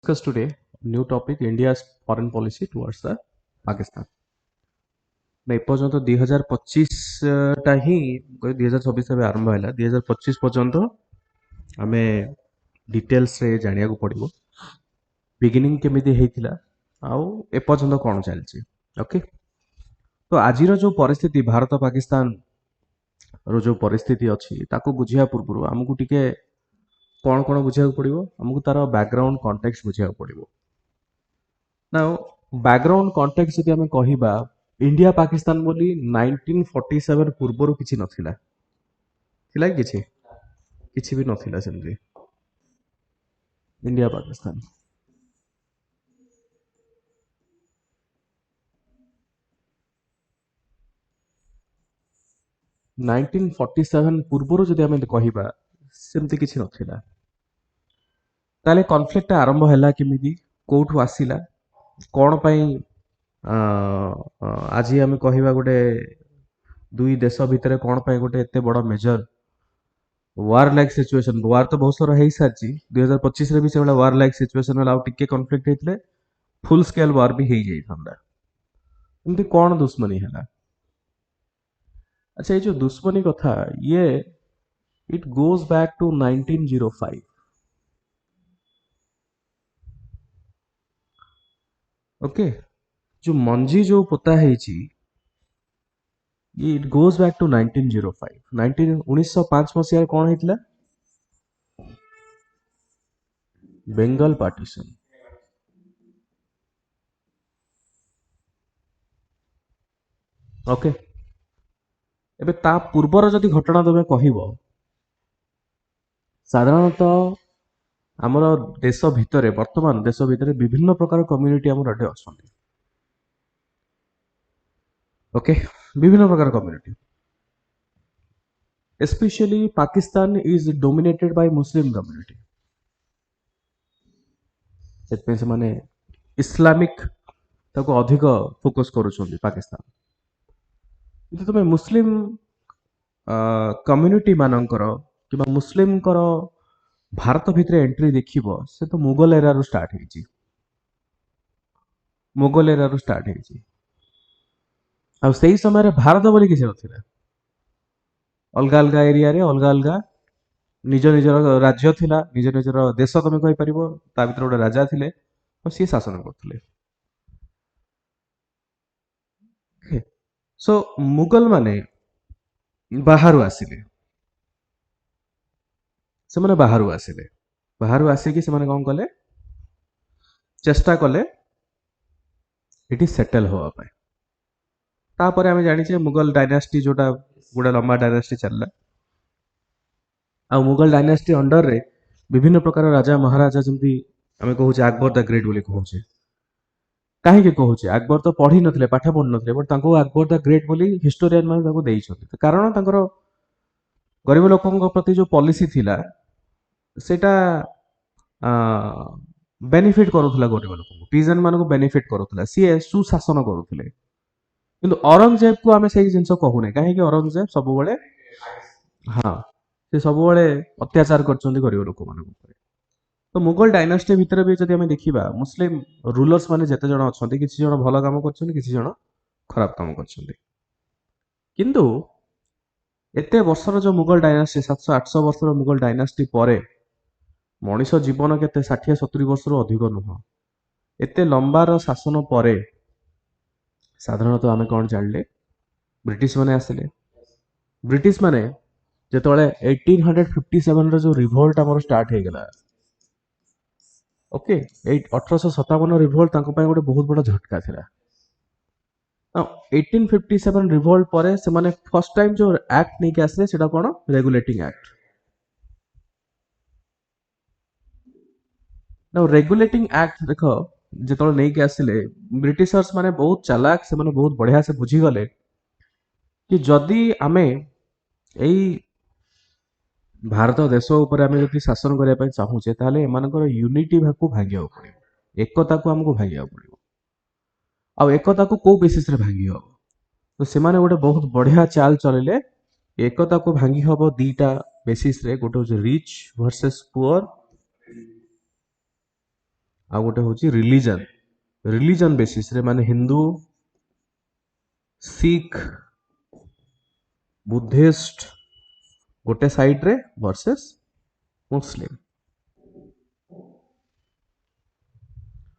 Discuss today new topic India's foreign policy towards the Pakistan. ନା ଏପର୍ଯ୍ୟନ୍ତ 2025 ଟା ହିଁ 2026 ଏବେ ଆରମ୍ଭ ହେଲା 2025 ପର୍ଯ୍ୟନ୍ତ ଆମେ ଡିଟେଲ୍ସରେ ଜାଣିବାକୁ ପଡ଼ିବ ବିଗିନିଂ କେମିତି ହେଇଥିଲା ଆଉ ଏପର୍ଯ୍ୟନ୍ତ କ'ଣ ଚାଲିଛି ଓକେ ତ ଆଜିର ଯେଉଁ ପରିସ୍ଥିତି ଭାରତ ପାକିସ୍ତାନର ଯେଉଁ ପରିସ୍ଥିତି ଅଛି ତାକୁ ବୁଝିବା ପୂର୍ବରୁ ଆମକୁ ଟିକେ କ'ଣ ବୁଝିବାକୁ ପଡ଼ିବ ଆମକୁ ତାର ବ୍ୟାକଗ୍ରାଉଣ୍ଡ କଣ୍ଟେକ୍ସ ବୁଝିବାକୁ ପଡ଼ିବ ନା ବ୍ୟାକଗ୍ରାଉଣ୍ଡ କଣ୍ଟେକ୍ସ ଯଦି ଆମେ କହିବା ଇଣ୍ଡିଆ ପାକିସ୍ତାନ ବୋଲି 1947 ପୂର୍ବରୁ କିଛି ନଥିଲା ଥିଲା କି କିଛି ବି ନଥିଲା ସେମିତି ଇଣ୍ଡିଆ ପାକିସ୍ତାନ 1947 ପୂର୍ବରୁ ଯଦି ଆମେ କହିବା ସେମିତି କିଛି ନଥିଲା ତାହେଲେ କନଫ୍ଲିକ୍ଟଟା ଆରମ୍ଭ ହେଲା କେମିତି କୋଉଠୁ ଆସିଲା କ'ଣ ପାଇଁ ଆଜି ଆମେ କହିବା ଗୋଟେ ଦୁଇ ଦେଶ ଭିତରେ କ'ଣ ପାଇଁ ଗୋଟେ ଏତେ ବଡ଼ ମେଜର वार लाइक सिचुएशन वार तो बहुत सारा है ही सारी 2025 रे भी से वार लाइक सिचुएशन वाला आउ टिके कॉन्फ्लिक्ट हेतले फुल स्केल वार भी हेई जाई थांदा एमती कोन दुश्मनी हैला अच्छा ये जो दुश्मनी कथा ये it goes back to 1905 okay जो मंजी जो पोता हेची इट गोज बैक टू 1905 1905 मसिया कोन हेतला बेंगल पार्टीशन ओके एबे ता पूर्वर जदि घटना तमे कहिबो साधारणतः आमर देश भितर वर्तमान देश भितर विभिन्न प्रकार कम्युनिटी आमर एठे अछंती ओके विभिन्न प्रकार community especially Pakistan is dominated by Muslim community सेतपे से माने इस्लामिक ताको अधिक फोकस करूछंती पाकिस्तान यदि तुम मुस्लिम कम्युनिटी मानकर कि मुस्लिम कर भारत भितर एंट्री देखिबो से तो मुगल एरा रो स्टार्ट हेची मुगल एरा रो स्टार्ट हेची आ सेही समय रे भारत बोली किसी नथिला अलगा अलगा एरिया रे अलगा अलगा निज निजर राज्य थिला निज निजर देश तुम कहि परिबो ता भितर गोटे राजा थिले और सी शासन करथिले सो मुगल माने बाहर आसिले से माने बाहर आसिकी से माने कोन कले चेष्टा कले इटी सेटल होवा पाए तापर आमे जानि छे मुगल डायनास्टी जोटा गोटे लंबा डायनास्टी चलला आ मुगल डायनास्टी अंडर रे विभिन्न प्रकार राजा महाराजा जमती आमे कहूचे अकबर द ग्रेट बोली कहूचे कहीं कहूचे अकबर तो पढ़ी नथिले पाठ पढ़ी नथिले बट तांको अकबर द ग्रेट बोली हिस्टोरियन माने तांको देइछथि कारण तांकर गरीब लोकଙ୍କ प्रति जो पॉलिसी थिला सेटा बेनिफिट करूथला गरीब लोकଙ୍କୁ पीजन मानको बेनिफिट करूथला सी सुशासन करूथले किंतु औरंगजेब को आमे सेही जिंस कहूने काहे कि औरंगजेब सब बळे हां से सब बळे अत्याचार करचंदी गरीब लोक मानको ऊपर तो मुगल डायनास्टी भितर भी जदि आमे देखिबा मुस्लिम रूलर्स माने जते जण अछंती किछि जण भलो काम करछंती किछि जण खराब काम करछंती किंतु एते वर्षर जो मुगल डायनास्टी 700-800 वर्षर मुगल डायनास्टी परे मनीष जीवन केते 60-70 वर्षर अधिक नुह एते लंबार शासन परे साधारणतः आमे कोन जानले ब्रिटिश माने आसिले ब्रिटिश माने जेतोळे 1857 रे जो रिवोल्ट हमर स्टार्ट हे गेला ओके 1857 रिवोल्ट तांको पय गोटे बहुत बड़ा झटका थिला 1857 रिवोल्ट परे से माने फर्स्ट टाइम जो एक्ट नै के आसले सेटा कोन रेगुलेटिंग एक्ट ना रेगुलेटिंग एक्ट देखो जेतोळे नै के आसले ब्रिटिशर्स माने बहुत चालाक से माने बहुत बढ़िया से बुझी गले कि जदि आमे एई भारत देश ऊपर आमे जदि शासन करिया पय चाहूचे ताले एमानकर यूनिटी भाकु भागिया पड़िबो एकता को हमको भागिया पड़िबो आ एकता को को बेसिस रे भांगी हो तो से माने गोटे बहुत बढ़िया चाल चलेले एकता को भांगी हबो दीटा बेसिस रे गोटे रिच वर्सेस पुअर ଆଉ ଗୋଟେ ହଉଛି ରିଲିଜନ। ରିଲିଜନ ବେସିସରେ ମାନେ ହିନ୍ଦୁ, ଶିଖ, ବୁଦ୍ଧିଷ୍ଟ ଗୋଟେ ସାଇଡରେ ଭର୍ସେସ ମୁସଲିମ।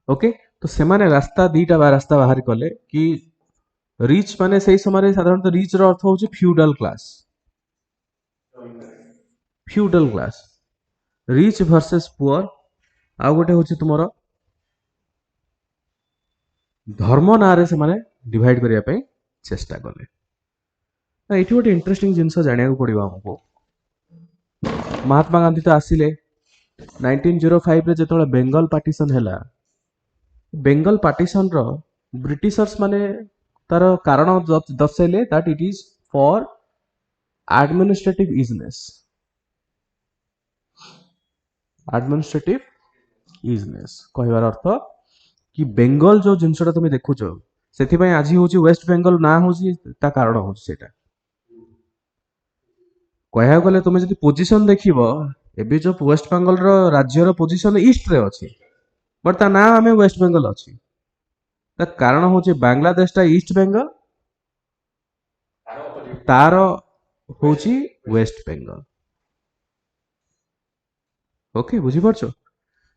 ଓକେ, ତ ସେମାନେ ରାସ୍ତା ଦିଟା ରାସ୍ତା ବାହାର କଲେ କି ରିଚ୍ ମାନେ ସେଇ ସମୟରେ ସାଧାରଣତଃ ରିଚ୍ ର ଅର୍ଥ ହଉଛି ଫ୍ୟୁଡାଲ କ୍ଲାସ। ଫ୍ୟୁଡାଲ କ୍ଲାସ, ରିଚ୍ ଭର୍ସେସ ପୁଅର। ଆଉ ଗୋଟେ ହଉଛି ତୁମର ଧର୍ମ ନାଁରେ ସେମାନେ ଡିଭାଇଡ କରିବା ପାଇଁ ଚେଷ୍ଟା କଲେ। ଏଇଠି ଗୋଟେ ଇଣ୍ଟରେଷ୍ଟିଂ ଜିନିଷ ଜାଣିବାକୁ ପଡିବ ଆମକୁ। ମହାତ୍ମା ଗାନ୍ଧୀ ତ ଆସିଲେ 1905 ରେ ଯେତେବେଳେ ବେଙ୍ଗଲ ପାର୍ଟିସନ ହେଲା, ବେଙ୍ଗଲ ପାର୍ଟିସନର ବ୍ରିଟିଶର୍ସ ମାନେ ତାର କାରଣ ଦର୍ଶାଇଲେ that it is for administrative easiness। administrative easiness କହିବାର ଅର୍ଥ କି ବେଙ୍ଗଲ ଯୋଉ ଜିନିଷଟା ତମେ ଦେଖୁଛ, ସେଥିପାଇଁ ଆଜି ହଉଛି ୱେଷ୍ଟ ବେଙ୍ଗଲ ନାଁ ହଉଛି, ତା କାରଣ ହଉଛି ସେଇଟା। କହିବାକୁ ଗଲେ ତମେ ଯଦି ପୋଜିସନ ଦେଖିବ, ଏବେ ଯୋଉ ୱେଷ୍ଟ ବେଙ୍ଗଲର ରାଜ୍ୟର ପୋଜିସନ ଇଷ୍ଟରେ ଅଛି, ବଟ୍ ତା ନାଁ ଆମେ ୱେଷ୍ଟ ବେଙ୍ଗଲ ଅଛି। ତା କାରଣ ହଉଛି ବାଂଲାଦେଶଟା ଇଷ୍ଟ ବେଙ୍ଗଲ, ତାର ହଉଛି ୱେଷ୍ଟ ବେଙ୍ଗଲ। ଓକେ, ବୁଝିପାରୁଛ?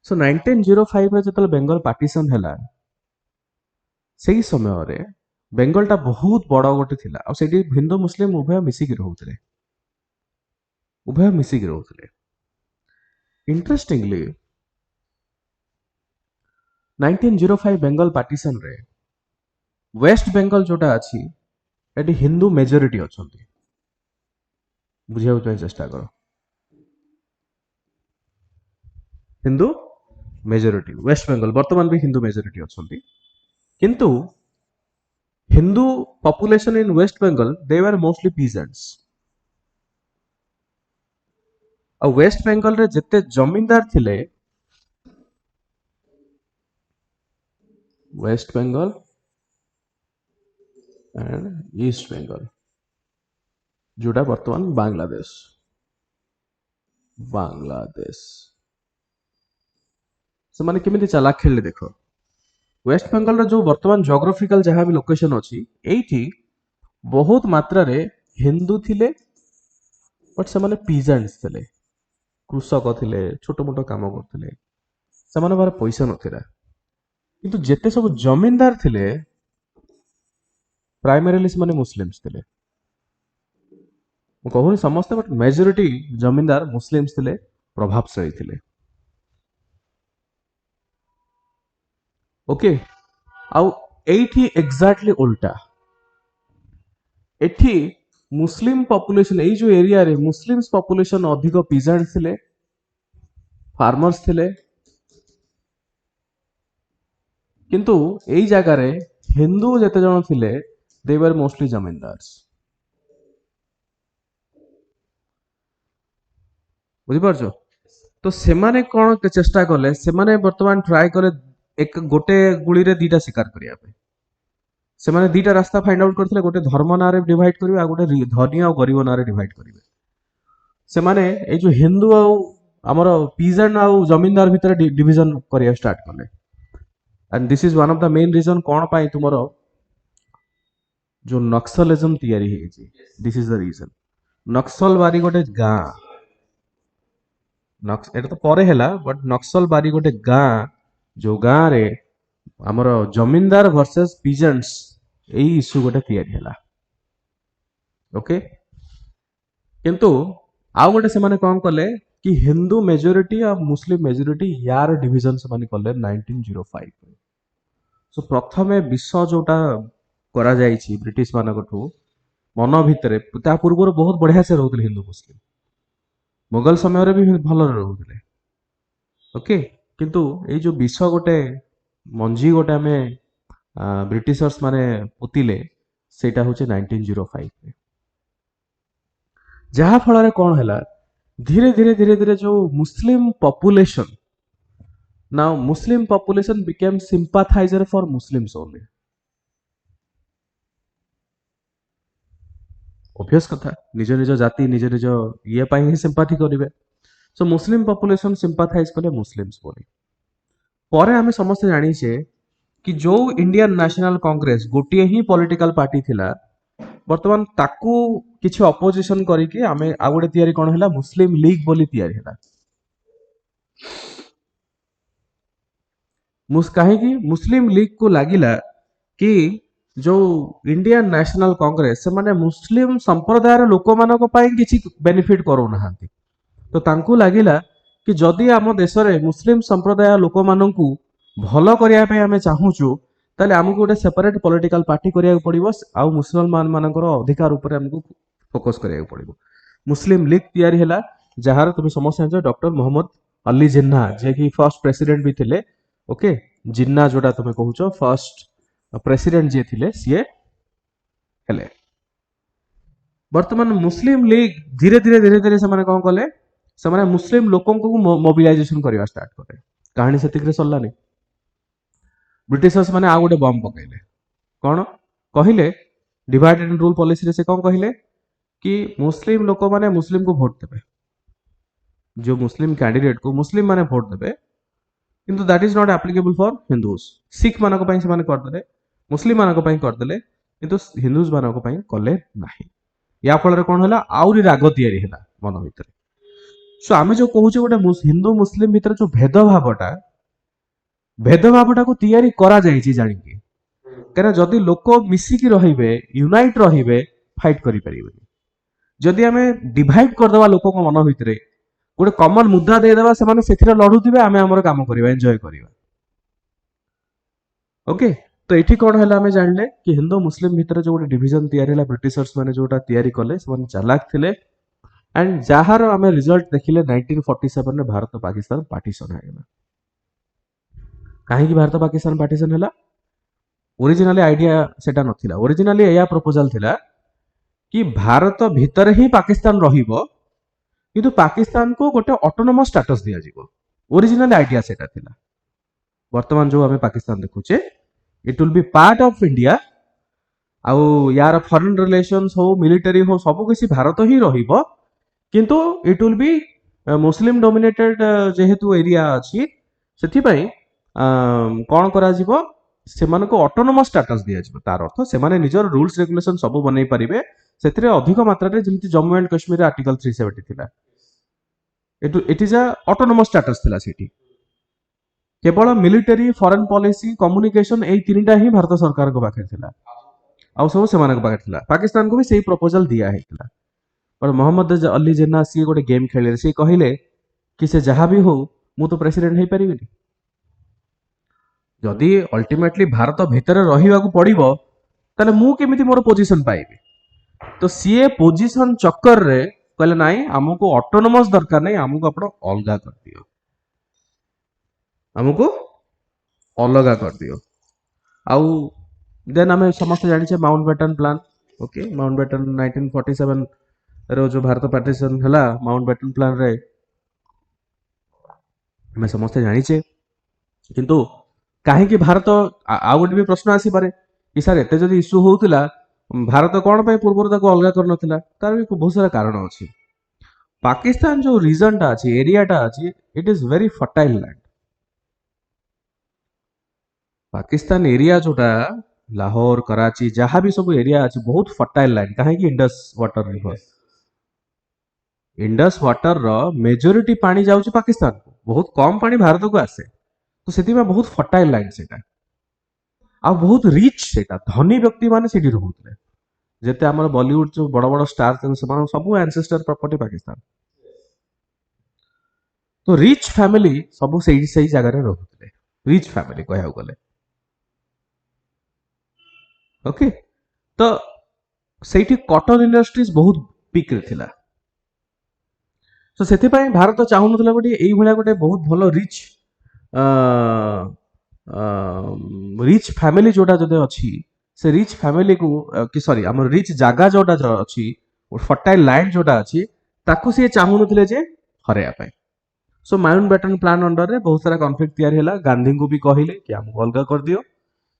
ସୋ 1905 ରେ ଯେତେବେଳେ ବେଙ୍ଗଲ ପାର୍ଟିସନ ହେଲା, ସେଇ ସମୟରେ ବେଙ୍ଗଲଟା ବହୁତ ବଡ ଗୋଟେ ଥିଲା, ଆଉ ସେଠି ହିନ୍ଦୁ ମୁସଲିମ ଉଭୟ ମିଶିକି ରହୁଥିଲେ। ଉଭୟ ମିଶିକି ରହୁଥିଲେ। ଇଣ୍ଟରେଷ୍ଟିଂଲି 1905 ବେଙ୍ଗଲ ପାର୍ଟିସନରେ ୱେଷ୍ଟ ବେଙ୍ଗଲ ଯୋଉଟା ଅଛି, ଏଠି ହିନ୍ଦୁ ମେଜରିଟି ଅଛନ୍ତି। ବୁଝିବାକୁ ପାଇଁ ଚେଷ୍ଟା କର। ହିନ୍ଦୁ ମେଜରିଟି ୱେଷ୍ଟ ବେଙ୍ଗଲ ବର୍ତ୍ତମାନ ବି ହିନ୍ଦୁ ମେଜରିଟି ଅଛନ୍ତି, କିନ୍ତୁ Hindu population in West Bengal they were mostly peasants. ଆଉ ୱେଷ୍ଟ ବେଙ୍ଗଲରେ ଯେତେ ଜମିଦାର ଥିଲେ, West Bengal and East Bengal जोटा बर्तमान बांग्लादेश। बांग्लादेश से माने केमिति चालाक खेलले देख, वेस्ट बेंगल रो जो बर्तमान जोग्राफिकल जहाँ भी लोकेशन अच्छी, एठी बहुत मात्रा रे हिंदू थिले, बट से माने पीजेंट्स थिले, कृषक थिले, छोटो मोटो काम करथिले, से माने बारे पैसा नथिला। किंतु जेते सब जमींदार थिले प्राइमरीली से माने मुस्लिम्स थिले। मु कहूनी समस्ते, बट मेजॉरिटी जमींदार मुस्लिम्स थिले, प्रभावशाली थिले। ओके, आउ एठी एग्जैक्टली उल्टा, एठी मुस्लिम पॉपुलेशन एई जो एरिया रे मुस्लिम्स पॉपुलेशन अधिक, पीजेंट्स थिले, फार्मर्स थिले, किंतु एई जगह रे हिंदू जेते जण थिले दे वर मोस्टली जमींदार्स। बुझी पारछो? तो सेमाने कोन चेष्टा कले, सेमाने वर्तमान ट्राई करे एक गोटे गुली रे दीटा शिकार करिया पे। सेमाने दीटा रास्ता फाइंड आउट करथिले, गोटे धर्म नारे डिवाइड करिवे आ गोटे धनी आ गरीब नारे डिवाइड करिवे। सेमाने ए जो हिंदू आ हमर पीजेंट आ जमींदार भितर डिवीजन करिया स्टार्ट कले। And this is one of the main reason कोन पाई तुमरो जो नक्सलिज्म तैयारी है जी। This is the reason. Naxalbari गोटे गां, एटा तो परे हैला, बट नक्सल बारी गोटे गां, जो गां रे हमर जमींदार वर्सेस पीजेंट्स एई इश्यू गोटे तैयारी हैला। ओके, किंतु आउ गोटे से माने कोन कले कि हिंदू मेजॉरिटी और मुस्लिम मेजॉरिटी यार डिवीजन से माने कले 1905। सो प्रथमे विश्व जोटा करा जाइछि ब्रिटिश मानकठू मन भितरे, ता पूर्व बहुत बढ़िया से रहउतले हिंदू मुस्लिम, मुगल समय रे भी भल रहउतले। ओके, किंतु ए जो विश्व गोटे मंजी गोटे हमें ब्रिटिशर्स माने पुतिले, सेटा होचे 1905 रे। जहा फल कौन है, धीरे धीरे धीरे धीरे जो Muslim population, now Muslim population became sympathizer for Muslims only. Obvious कथा, निज निज जाति निज निज ये पाई ही सिंपैथी करिवे। सो मुस्लिम पॉपुलेशन सिंपैथाइज कले मुस्लिम्स बोली। ପରେ ଆମେ ସମସ୍ତେ ଜାଣିଛେ कि जो इंडियन नेशनल कांग्रेस गोटे ही पॉलिटिकल पार्टी थिला वर्तमान ताकू किछि अपोजिशन करिके आमे आ गोटे तयारी कोन हैला मुस्लिम लीग बोली तयारी हैला काहे कि मुस्लिम लीग को लागिला कि जो इंडियन नेशनल कांग्रेस से माने मुस्लिम संप्रदायर लोक मानक पई किछि बेनिफिट करू नहांती तो तांकू लागिला कि जदि आम देश रे मुस्लिम संप्रदाय लोक मानकू भल करिया पे आमे चाहूचु ताले हमको गोटे सेपरेट पॉलिटिकल पार्टी करिया पड़िबो आ मुसलमान मानकर अधिकार ऊपर हमको फोकस करिया पड़िबो मुस्लिम लीग तयारी हैला जहार तुम समस्त जानछ डॉक्टर मोहम्मद अली जिन्ना जे कि फर्स्ट प्रेसिडेंट भी थिले ओके जिन्ना जोटा तुम कहूचो फर्स्ट प्रेसिडेंट जे थिले सीए हेले वर्तमान मुस्लिम लीग धीरे धीरे से माने कोन कले से माने मुस्लिम लोकन को मोबिलाइजेशन करवा स्टार्ट करे कहानी सेतिक रे सरला नै ब्रिटिशर्स माने आ गोटे बम पकैले कौन कहले डिवाइड एंड रूल पॉलिसी रे से कौन कहले कि मुस्लिम लोक माने मुस्लिम को वोट देबे जो मुस्लिम कैंडिडेट को मुस्लिम माने वोट देबे किंतु that is not applicable for Hindus Sikh मानक पई से माने कर देले मुस्लिम मानक पई कर देले किंतु हिंदूज मानक पई कले नाही या फल रे कोन होला आउरी राग तयारी होला मन भीतर सो आमे जो कहूचे गोटे हिंदू मुस्लिम भीतर जो भेदभावटा को तैयारी करा जाइछि जानिके कारण जदि लोक मिसिकी रहिबे यूनाइट रहिबे फाइट करि परिबेनी जदि आमे डिवाइड कर देबा लोक को मन भितरे गोटे कॉमन मुद्दा दे देबा से माने सेथिरे लढुथिबे आमे हमर काम करिबा एन्जॉय करिबा ओके तो एठी कोन हला आमे जानले कि हिंदू मुस्लिम भितर जो गोटे डिवीजन तैयारी हला ब्रिटिशर्स माने जोटा तैयारी कले से माने चालाक थिले एंड जहार आमे रिजल्ट देखिले 1947 रे भारत पाकिस्तान पार्टीशन हेगला कहीं भारत पाकिस्तान पार्टीशन है ओरिजिनली आइडिया सेटा नथिला ओरिजिनली एया प्रपोजल थिला कि भारत भीतर ही पाकिस्तान रहिबो किंतु पाकिस्तान को गोटे ऑटोनोमस स्टेटस दिया जिवो ओरिजिनल आइडिया सेटा थिला वर्तमान जो हमें पाकिस्तान देखुचे it will be part of India आउ यार फॉरेन रिलेशंस हो मिलिटरी हो सब किसी भारत ही रहिबो किंतु it will B Muslim dominated जेहेतु एरिया अछि सेथि पई कौन करा जिवो सेमान को ऑटोनोमस स्टेटस दिया जिवो तार अर्थ सेमाने निजर रूल्स रेगुलेशन सब बनै परिबे सेथिरे अधिक मात्रा रे जेंति जम्मू एंड कश्मीर रे आर्टिकल 370 थिला it is a autonomous status थिला सेठी केवल मिलिटरी फॉरेन पॉलिसी कम्युनिकेशन एई तीनटा ही भारत सरकार को पाखे थिला आ सब सेमान को पाखे थिला पाकिस्तान को भी सेही प्रपोजल दिया हेतिला पर मोहम्मद अली जिन्ना सी गोटे गेम खेले से कहिले कि से जहां भी हो मु तो प्रेसिडेंट हे परिबिनी जदि अल्टीमेटली भारत भीतर रहिबा को पड़िबो ताले मु केमिति मोर पोजीशन पाइबी तो सीए पोजीशन चक्कर रे कहले नाही हमको ऑटोनोमस दरकार नहीं हमको आपण अलगा कर दियो हमको अलगा कर दियो आउ देन हमें समस्त जानि छे माउंटबेटन प्लान ओके माउंटबेटन 1947 रो जो भारत पार्टीशन हला माउंटबेटन प्लान रे हमें समस्त जानि छे किंतु काहे कि भारत आ गोटे भी प्रश्न आसी पारे कि सर एते जदि इश्यू होउतिला भारत कोन पे पूर्व ताको अलगा कर नथिला तार भी बहुत सारा कारण अछि पाकिस्तान जो रीजन टा अछि एरिया टा अछि it is very fertile land Pakistan area जोटा लाहौर कराची जहां भी सब एरिया अछि बहुत फर्टाइल लैंड काहे कि Indus water river Indus water रो मेजॉरिटी पानी जाउछि पाकिस्तान को बहुत कम पानी भारत को आसे तो सेति में बहुत फर्टाइल लैंड सेटा आ बहुत रिच सेटा धनी व्यक्ति माने सेठी रहउतले जेते हमर बॉलीवुड जो बड़ बड़ स्टार से मान सब एंसेस्टर प्रॉपर्टी पाकिस्तान तो रिच फैमिली सब सही जगह रे रहउतले रिच फैमिली कहया गले ओके तो सेठी कॉटन इंडस्ट्रीज बहुत पीक रे थिला तो सेति पई भारत चाहू नथला गोटे एई भलिया गोटे बहुत भलो रिच फैमिली जोटा जदे अच्छी से रिच फैमिली को कि सॉरी हमर रिच जागा जोटा जो अच्छी फर्टाइल लैंड जोटा अच्छी ताकू से चाहू नथिले जे हरेया पाए सो माउंटबेटन प्लान अंडर रे बहुत सारा कॉन्फ्लिक्ट तैयार हैला गांधी को भी कहिले कि हमको अलगा कर दियो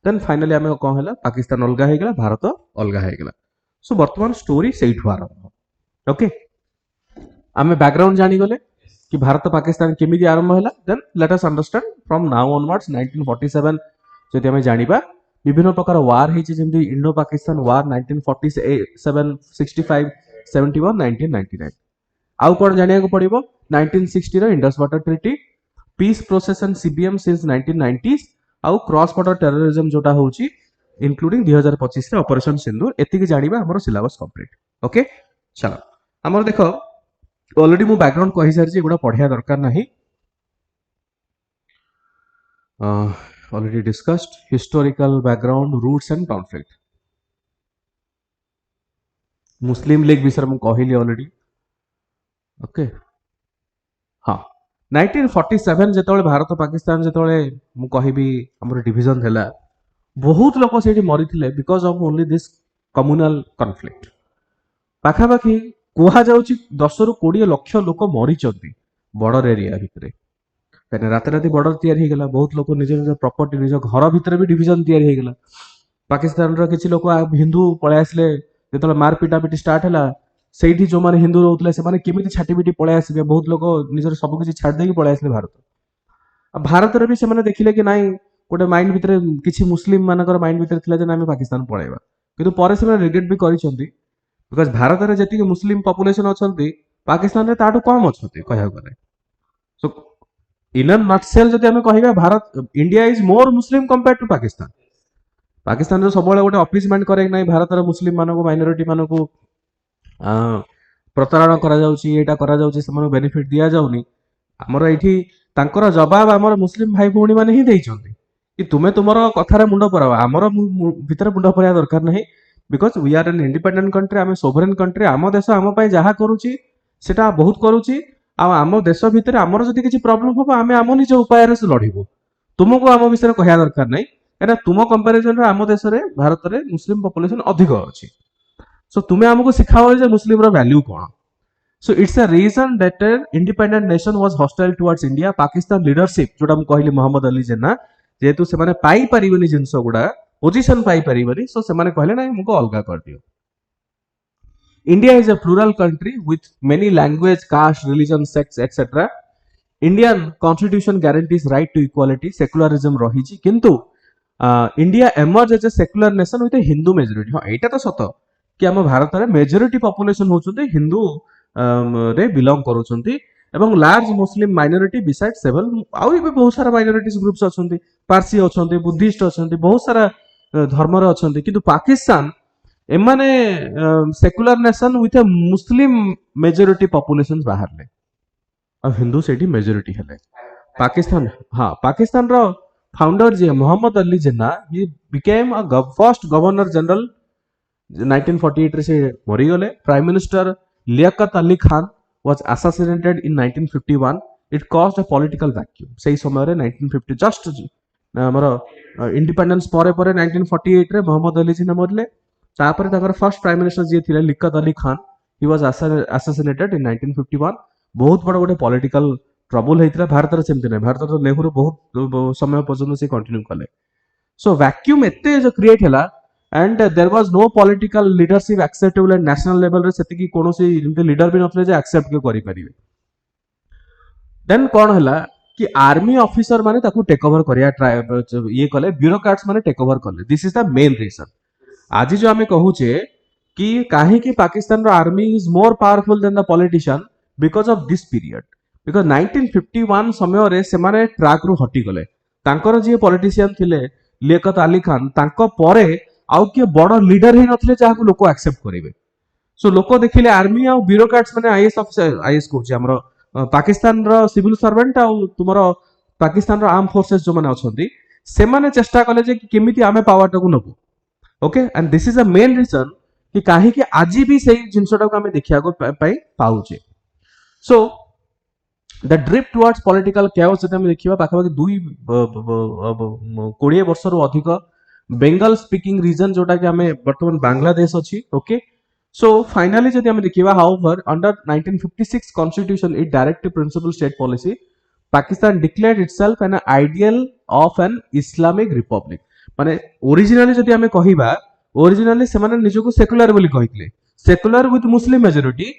देन फाइनली हमें कौन हैला पाकिस्तान अलगा हे गेला भारत अलगा हे गेला सो वर्तमान स्टोरी सेठु आरंभ ओके आमे बैकग्राउंड जानी गले कि भारत पाकिस्तान केमिति आरंभ हैला then let us understand from now onwards 1947 जदि हमें जानिबा विभिन्न प्रकार वार हेछि जेमति इंडो पाकिस्तान वार 1947 65 71 1999 आउ कोन जानिया को पड़िबो 1960 रो Indus water treaty peace process and CBM since 1990s आउ क्रॉस बॉर्डर टेररिज्म जोटा होछि इंक्लूडिंग 2025 रे ऑपरेशन सिंदूर एतिकी जानिबा हमर सिलेबस कंप्लीट ओके चलो हमर देखो ऑलरेडी मु बैकग्राउंड कहि सारछि एगुडा पढिया दरकार नाही already discussed historical background roots and conflict Muslim League विषय मु कहिली ऑलरेडी ओके हाँ 1947 जेतବେଳେ भारत पाकिस्तान जेतବେଳେ मु कहिबी हमर डिवीजन थेला बहुत लोक सेठी मरिथिले because of only this communal conflict पाखापाखि कुहा जाउची 10 रु 20 लक्ष लोक मरिचंती बॉर्डर एरिया भितरे कने रात राती बॉर्डर तैयार हे गेला बहुत लोक निज निज प्रॉपर्टी निज घर भितरे भी डिवीजन तैयार हे गेला पाकिस्तान रो किछि लोक हिंदू पळे आसले जेतले मार पिटा पिटी स्टार्ट हला सेठी जो माने हिंदू रहउतले से माने केमिति छाटी पिटी पळे आसीबे बहुत लोक निजर सब किछि छाड़ देकी पळे आसले भारत रे भी से माने देखिले कि नाही गोटे माइंड भितरे किछि मुस्लिम मानकर माइंड भितरे थिला जे आमे पाकिस्तान पळेबा किंतु परे से रिग्रेट भी करिसंती बिकॉज भारत रे जति मुस्लिम पॉपुलेशन अछंती पाकिस्तान रे ताटू कम अछंती कहया गले सो इन अ नटसेल जति आमे कहिबा Bharat India is more Muslim compared to Pakistan Pakistan रो सबले गोटे अपीसमेंट करे नै भारत रो मुस्लिम मानको माइनॉरिटी मानको प्रतारणा करा जाउची एटा करा जाउची समनो बेनिफिट दिया जाउनी हमर एठी तांकर जवाब हमर मुस्लिम भाई भौणी माने ही देइचंती कि तुमे तुमर कथारे मुंड परावा हमर भितर मुंड पराया दरकार नाही because we are an independent country आम सोवरेन कंट्री आम देश आम जहाँ करुच्ची सेटा बहुत करुच्ची आम देश भितर आमर जदि किसी प्रॉब्लम हम आम आम निज उपाय लड़बू तुमको आम विषय कहया दरकार नहीं कहीं तुम कंपेरिजन आम देश में भारत में मुस्लिम पॉपुलेशन अधिक अच्छी सो तुम्हें आमको शिखाओ जे मुस्लिम रो वैल्यू कौन so it's a reason that independent nation was hostile towards India Pakistan leadership जोटा मुझे कहली मोहम्मद अली जिन्ना जेहेतु से पाई परिबनी जिनस गुड़ा पोजिशन पाई परिबनी सो से कहले ना मुझको अलगा कर दियो India is a plural country with many language caste religion sex etcetera Indian constitution guarantees right to equality secularism रही किंतु India emerge as a secular nation with a Hindu majority हाँ यहाँ तो सत कि आम भारत में मेजोरिटी पॉपुलेशन होचुंती हिंदू रे बिलोंग करूछंती एवं large Muslim minority beside several आउ भी बहुत सारा माइनॉरिटीज ग्रुप्स अछंती पारसी अछंती बुद्धिस्ट अछंती बहुत सारा धर्म रे अछंती किंतु पाकिस्तान एमाने secular nation with a Muslim majority population बाहरले और हिंदू सेठी मेजोरिटी हेले पाकिस्तान हाँ पाकिस्तान रो फाउंडर जे Mohammad Ali Jinnah he became a first governor general 1948 रे से मरी गले prime minister Liaquat Ali Khan was assassinated in 1951 it caused a political vacuum सही समय रे 1950 जस्ट हमर इंडिपेंडेंस परे परे 1948 रे मोहम्मद अली जिन्ना मरले तापर ताकर फर्स्ट प्राइम मिनिस्टर जे थिले Liaquat Ali Khan he was assassinated in 1951 बहुत बड़ गोटे पॉलिटिकल ट्रबल हेतिला भारत रे सेमति नै भारत रो नेहरू बहुत समय पर्यंत से कंटिन्यू कले सो वैक्यूम एते जो क्रिएट हैला and there was no political leadership acceptable at national level रे सेति की कोनोसी लीडर भी नथले जे एक्सेप्ट के करि परिबे देन कोन हला कि आर्मी ऑफिसर माने ताकू टेक ओवर करिया ये कले ब्यूरोक्रेट्स माने टेक ओवर कले this is the main reason आज जो हमें कहूचे कि काहे कि पाकिस्तान रो army is more powerful than the politician because of this period because 1951 समय रे से माने ट्रैक रु हटी गले तांकर जे पॉलिटिशियन थिले लियाकत अली खान तांको परे आउ किए बड़ लीडर ही नथिले जाहाको लोक एक्सेप्ट करिवे सो लोक देखिले आर्मी आ ब्यूरोक्रेट्स माने आईएएस ऑफिसर आईएएस कहूची हमरो पाकिस्तान रो सिविल सर्वेंट आ तुमरो पाकिस्तान रो आर्म फोर्सेस जो माने अछंती से माने चेष्टा कले जे केमिति आमे पावर टाकू नबु okay and this is a main reason कि काहे कि आजि भी सेही जिंसटा को आमे देखिया को पाउचे so the drift towards political chaos जते हम देखिबा पाखापाखि 20 वर्ष रो अधिक बेंगल स्पीकिंग रीजन जोटा कि हमें वर्तमान बांग्लादेश अच्छी ओके सो फाइनली जब हमें देखिबा however under 1956 constitution it direct principle state policy Pakistan declared itself an ideal of an Islamic republic माने ओरिजिनली जब हमें कहिबा ओरिजिनली से माने निजको सेक्युलर बोली कहितले secular with Muslim majority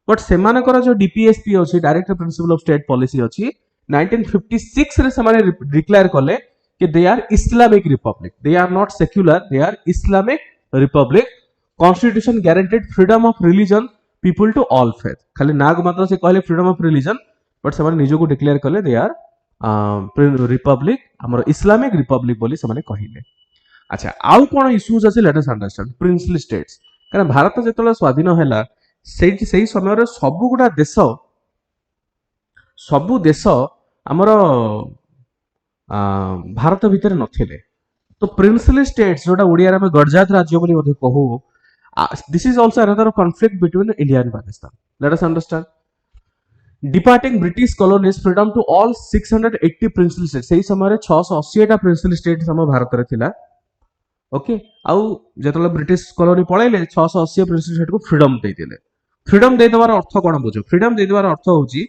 but सेमानकर जो डीपीएसपी अछि direct principle of state policy अछि 1956 रे समाने डिक्लेयर कले कि they are Islamic republic, they are not secular, they are Islamic republic. Constitution guaranteed freedom of religion people to all faith. खाली नाग मात्र से कहले फ्रीडम ऑफ रिलीजन, बट से निज को डिक्लेयर कले दे आर रिपब्लिक, हमर इस्लामिक रिपब्लिक बोली से कहले। अच्छा, आउ कोन इश्यूज अछि late us understand princely states. कारण भारत जेतले स्वाधीन हैला सेही समय रे सबु देश हमर भारत भितर नथिले। तो प्रिंसली स्टेट्स जोटा ओडिया रे गडजात राज्य बोली मध्ये कहू, this is also another conflict between India and Pakistan. Let us understand departing British colonies freedom to all 680 princely states. सेही समय रे 680 टा प्रिंसली स्टेट्स हम भारत रे थिला। ओके, आउ जेतले ब्रिटिश कॉलोनी पळैले 680 प्रिंसली स्टेट को फ्रीडम दे दिले। फ्रीडम दे देवार अर्थ कोन बुझो? फ्रीडम दे देवार अर्थ होची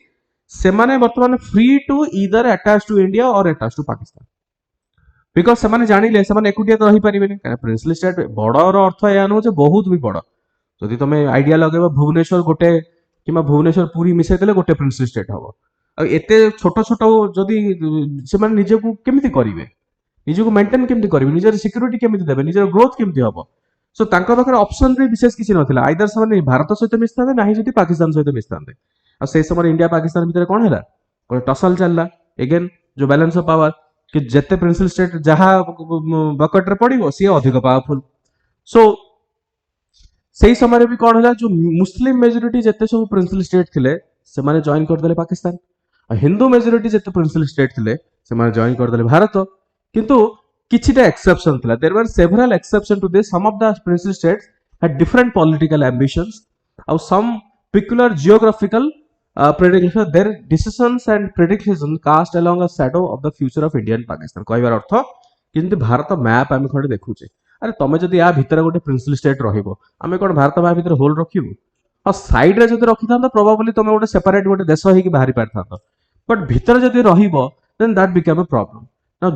सेमाने वर्तमान free to either attach to India और अटैच टू पाकिस्तान, बिकॉज सेमाने जानिले सेमाने एकुटिया तो रही परिबेनी। कारण प्रिंसली स्टेट बड़र अर्थ या न जे बहुत भी बड़। जदि तमे आइडिया लगेबा भुवनेश्वर गोटे किमा भुवनेश्वर पूरी मिसै देले गोटे प्रिंसली स्टेट हबो। आ एते छोट छोट जदि सेमाने निजे को केमिति करिवे, निजे को मेंटेन केमिति करिवे, निजे सिक्युरिटी केमिति देबे, निजे ग्रोथ केमिति हबो। सो तांका पाखरे ऑप्शन रे विशेष किछि नथिला। आइदर सेमाने भारत सहित मिसतांदे नाही जदि पाकिस्तान सहित मिसतांदे। आ से समय इंडिया पाकिस्तान भितर कोन हैला गोटे टसल चलला। अगेन जो बैलेंस ऑफ पावर कि जेते प्रिंसिपल स्टेट जहा बकेट रे पड़िबो सी अधिक पावरफुल। सो सेही समय भी कोन हैला जो मुस्लिम मेजॉरिटी जेते सब प्रिंसिपल स्टेट थिले से माने जॉइन कर देले पाकिस्तान। आ हिंदू मेजॉरिटी जेते प्रिंसिपल स्टेट थिले से माने जॉइन कर देले भारत। किंतु किछिटा एक्सेप्शन थिला। There were several exception to this. Some of the principal states had different political ambitions और some peculiar geographical prediction. Their decisions and predictions cast along a shadow of the future of India and Pakistan. कहबार अर्थ किंतु Bharat map आमे खडे देखुचे। अरे तमे जदि या भीतर गोटे प्रिंसिपल स्टेट रहिबो, आमे कोन भारत मैप भीतर होल रखिबो? और साइड रे जदि रखि थांतो प्रोबेबली तमे गोटे सेपरेट गोटे देश हेकि बाहरी पार थांतो। बट भीतर जदि रहिबो then that become a problem. Now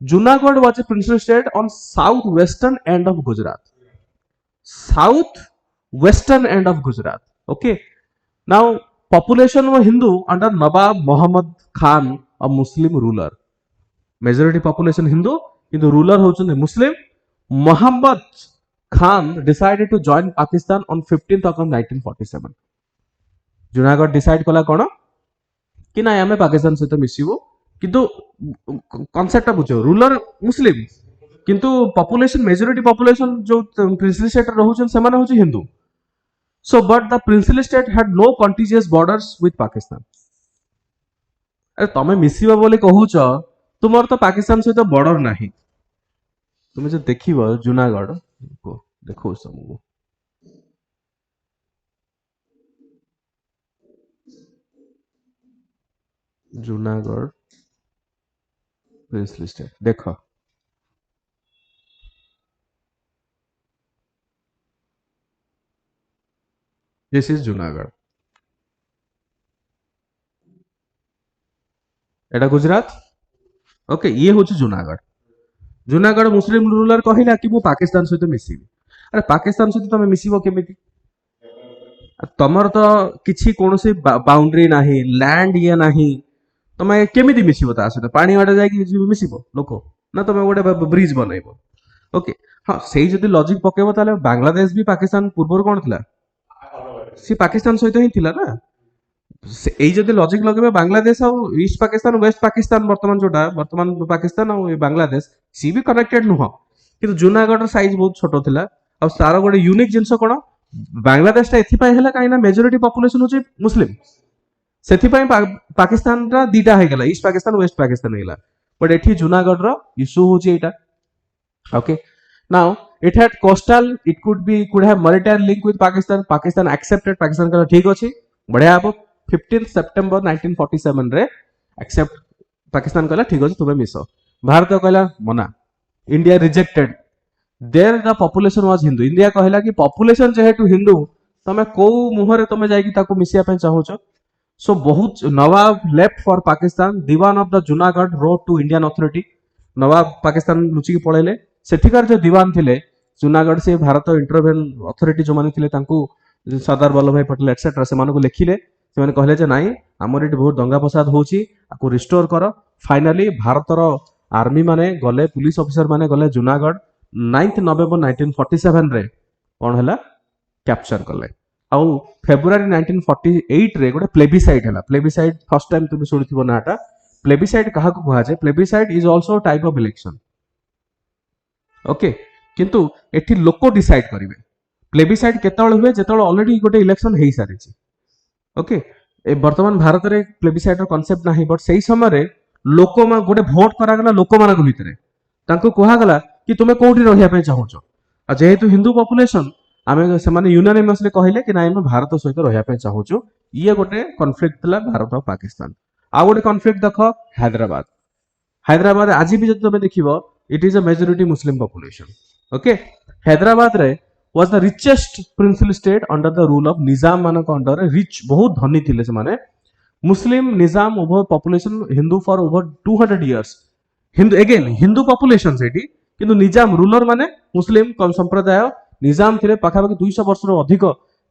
Junagadh was a princely state on south western end of Gujarat. South western end of Gujarat. Okay, now population was Hindu under Nawab Muhammad Khan, a Muslim ruler. Majority population Hindu, in the ruler was Muslim. Muhammad Khan decided to join Pakistan on 15th August 1947. Junagadh decide कला कोन कि ना हमें पाकिस्तान सहित मिसिबो, किंतु concept बुझो ruler मुस्लिम किंतु population majority population जो princely state रहउछन से माने होची Hindu. So, but the princely state had no contiguous borders with Pakistan. अरे तमे मिसिबा बोली कहूच, तुमर तो पाकिस्तान सहित बॉर्डर नाही। तुमे जे देखिबो जुनागढ़ को देखो समूह जुनागढ़ प्रिंसली स्टेट देखो। This is Junagadh. Etah Gujarat. Okay, ये होची जुनागढ़। जुनागढ़ मुस्लिम रूलर कहिला कि मु पाकिस्तान सहित मिसिबी। अरे पाकिस्तान सहित तमे मिसिबो केमिति? तमर तो किछि कोनोसी बाउंड्री नाही, लैंड ये नाही, तमे केमिति मिसिबो ता सहित? पानी वाटे जाय कि मिसिबो लोको ना, तमे गोटे ब्रिज बनैबो। ओके, हां सेही जदी लॉजिक पकेबो ताले बांग्लादेश भी पाकिस्तान पूर्वर कोन थिला? सी पाकिस्तान सहित ही थिला ना। एई जदी लॉजिक लगेबे बांग्लादेश और ईस्ट पाकिस्तान वेस्ट पाकिस्तान वर्तमान जोटा वर्तमान पाकिस्तान और बांग्लादेश सी भी कनेक्टेड नुह। किंतु जुनागढ़ साइज बहुत छोटो थिला। और सारा गोटे यूनिक जिंस कोन बांग्लादेश ता एथि पय हैला काइना मेजॉरिटी पॉपुलेशन होची मुस्लिम। सेथि पय पाकिस्तान रा दीटा हे गेला, ईस्ट पाकिस्तान वेस्ट पाकिस्तान हेला। बट एथि जुनागढ़ रो इशू होची एटा। Okay, now it had coastal, it could have maritime link with Pakistan. Pakistan accepted, Pakistan कहला ठीक अछि बढ़िया हबो। 15th September 1947 रे एक्सेप्ट पाकिस्तान कहला ठीक अछि तुमे मिसो। भारत कहला मना। India rejected. There the population was Hindu. India कहला कि पॉपुलेशन जेहेतु हिंदू तमे को मुहरे तमे जाई कि ताको मिसिया पे चाहोच। सो बहुत nawab left for Pakistan. Dewan of the Junagadh wrote to Indian authority. Nawab Pakistan लुचि पळेले। सेठिकार जो दीवान थिले जुनागढ़ से भारत इंटरवेन अथॉरिटी जो माने थिले तांकू सरदार वल्लभ भाई पटेल एक्सेट्रा से लिखिले से कहले जे नाई आमर ये बहुत दंगा फसाद होची आपको रिस्टोर कर फाइनाली भारतर आर्मी माने गले पुलिस ऑफिसर माने गले जूनागढ़ 9 नवेम्बर 1947 रे कौन है कैप्चर कले आउ फेब्रुआरी 1948 रे गोटे प्लेबिसाइड है प्लेबिसाइड फर्स्ट टाइम तुम शुणुथिबो नाटा प्लेबिसाइड कहा को कहा जाए plebiscite is also type of election okay किंतु एठी लोक डिसाइड करिवे प्लेबिसाइड केतବେଳେ हुए जेतବେଳେ ऑलरेडी गोटे इलेक्शन हेई सारी ओके ए वर्तमान भारत रे प्लेबिसाइड रो कांसेप्ट नाही बट सेही समय रे लोक मा गोटे वोट करा गला लोक मानक भितरे तांको कहा गला कि तुमे कोठी रहिया पे चाहूचो आ जेहेतु हिंदू पॉपुलेशन आमे से माने यूनानिमसली कहले कि नाइ हम भारत सहित रहिया पे चाहूचो ये गोटे कॉन्फ्लिक्ट थला भारत और पाकिस्तान आ गोटे कॉन्फ्लिक्ट देखो हैदराबाद आज भी जब तुम देखिबो it is a majority Muslim population okay Hyderabad रे was the richest princely state under the rule of निजाम मानक अंडर रिच बहुत धनी थिले से माने Muslim Nizam over population Hindu for over 200 years Hindu again Hindu population सेठी किंतु निजाम रूलर माने मुस्लिम कम संप्रदाय निजाम थिले पाखापाखि 200 वर्ष रो अधिक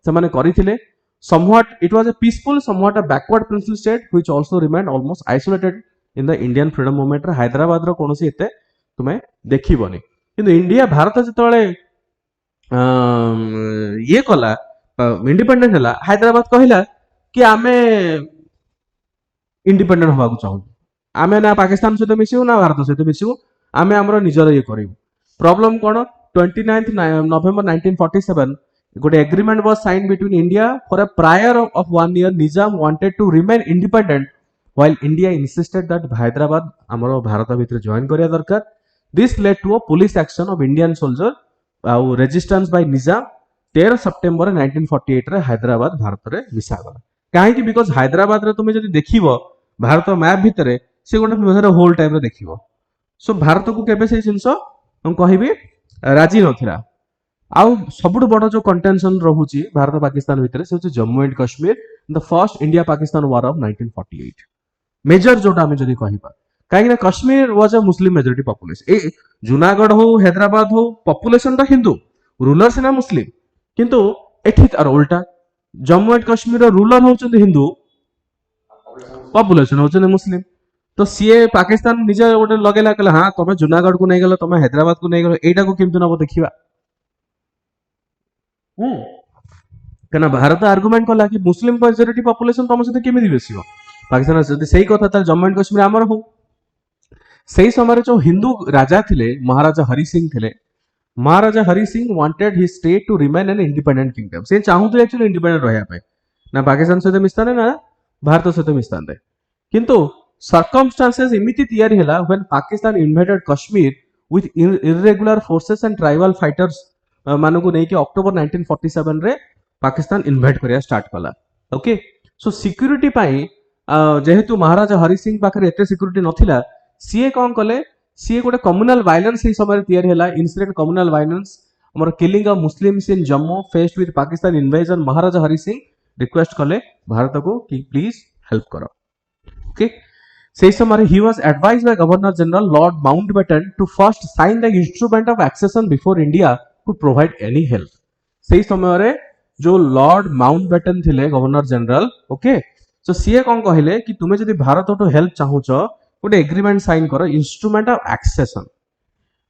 से माने करिथिले somewhat it was a peaceful somewhat a backward princely state which also remained almost isolated in the Indian freedom movement रे हैदराबाद रो कोनोसी एते तुमे देखिबोनी किंतु इंडिया भारत जेतळे ये कला इंडिपेंडेंट है हैदराबाद कहला कि आमे इंडिपेंडेंट होगा चाहूँ आमे ना पाकिस्तान सहित मिसू ना भारत सहित मिसू आमे हमरो निजर ये करिवु प्रॉब्लम कोन 29 नवेम्बर 1947 गोटे agreement was sign between India for a prior of 1 year Nizam wanted to remain independent while India insisted that Hyderabad हमरो भारत भीतर जॉइन करिया दरकार this led to a police action of Indian soldier आउ रेजिस्टेंस बाय निजाम 13 सेप्टेम्बर 1948 रे हैदराबाद भारत रे मिसा गला काहे कि बिकॉज़ हैदराबाद रे तुमे जदी देखिबो भारत मैप भितरे से गोटे मेजर होल टाइम रे देखिबो सो भारत को केबे से जिंस हम कहिबे राजी नथिला आउ सबुठ बड़ जो कंटेंशन रहूची भारत पाकिस्तान भितरे से Jammu and Kashmir the first India Pakistan war of 1948 major जोटा हमें जदी कहिबा कहीं Kashmir was a Muslim majority population ए जूनागढ़ हो हैदराबाद हो पॉपुलेशन तो हिंदू रूलर सिना मुस्लिम किंतु एठी तार उल्टा जम्मू एंड कश्मीर रूलर होचंदी हिंदू पॉपुलेशन होचंदी मुस्लिम तो सीए पाकिस्तान निजे गोटे लगेला कहला हां तमे जूनागढ़ को नहीं गलो तमे हैदराबाद को नहीं गलो एटा को केमति नबो देखिबा कना भारत आर्गुमेंट कला कि मुस्लिम मेजोरिटी पॉपुलेशन तम सहित केमि बेसिबो पाकिस्तान जदी सही कथा त जम्मू एंड कश्मीर हमर हो सही समय जो हिंदू राजा थिले महाराजा हरि सिंह थिले Maharaja Hari Singh wanted his state to remain an independent kingdom से चाहूते एक्चुअली इंडिपेंडेंट रहया पे ना पाकिस्तान सहित मिस्ताने ना भारत सहित मिस्ताने किंतु सर्कमस्टेंसेस इमिति तयारी हला when Pakistan invaded Kashmir with irregular forces and tribal fighters मानु को नै कि अक्टोबर 1947 रे पाकिस्तान इन्वेड करिया स्टार्ट कला ओके सो सिक्योरिटी पाई जेहेतु महाराजा हरि सिंह पाखरे एते सिक्योरिटी नथिला सीए कौन कले सीए गोटे कम्युनल वायलेंस ही समय तैयारी हला इंसिडेंट कम्युनल वायलेंस हमर killing of Muslims in Jammu faced with Pakistan invasion Maharaja Hari Singh request कले भारत को कि प्लीज हेल्प करो ओके से समय he was advised by governor general lord Mountbatten to first sign the instrument of accession before India could provide any help से समय रे जो लॉर्ड माउंटबेटन थिले गवर्नर जनरल ओके सो सीए कौन कहले कि तुमे जदी भारत तो हेल्प चाहूचो गोटे एग्रीमेंट साइन करो instrument of accession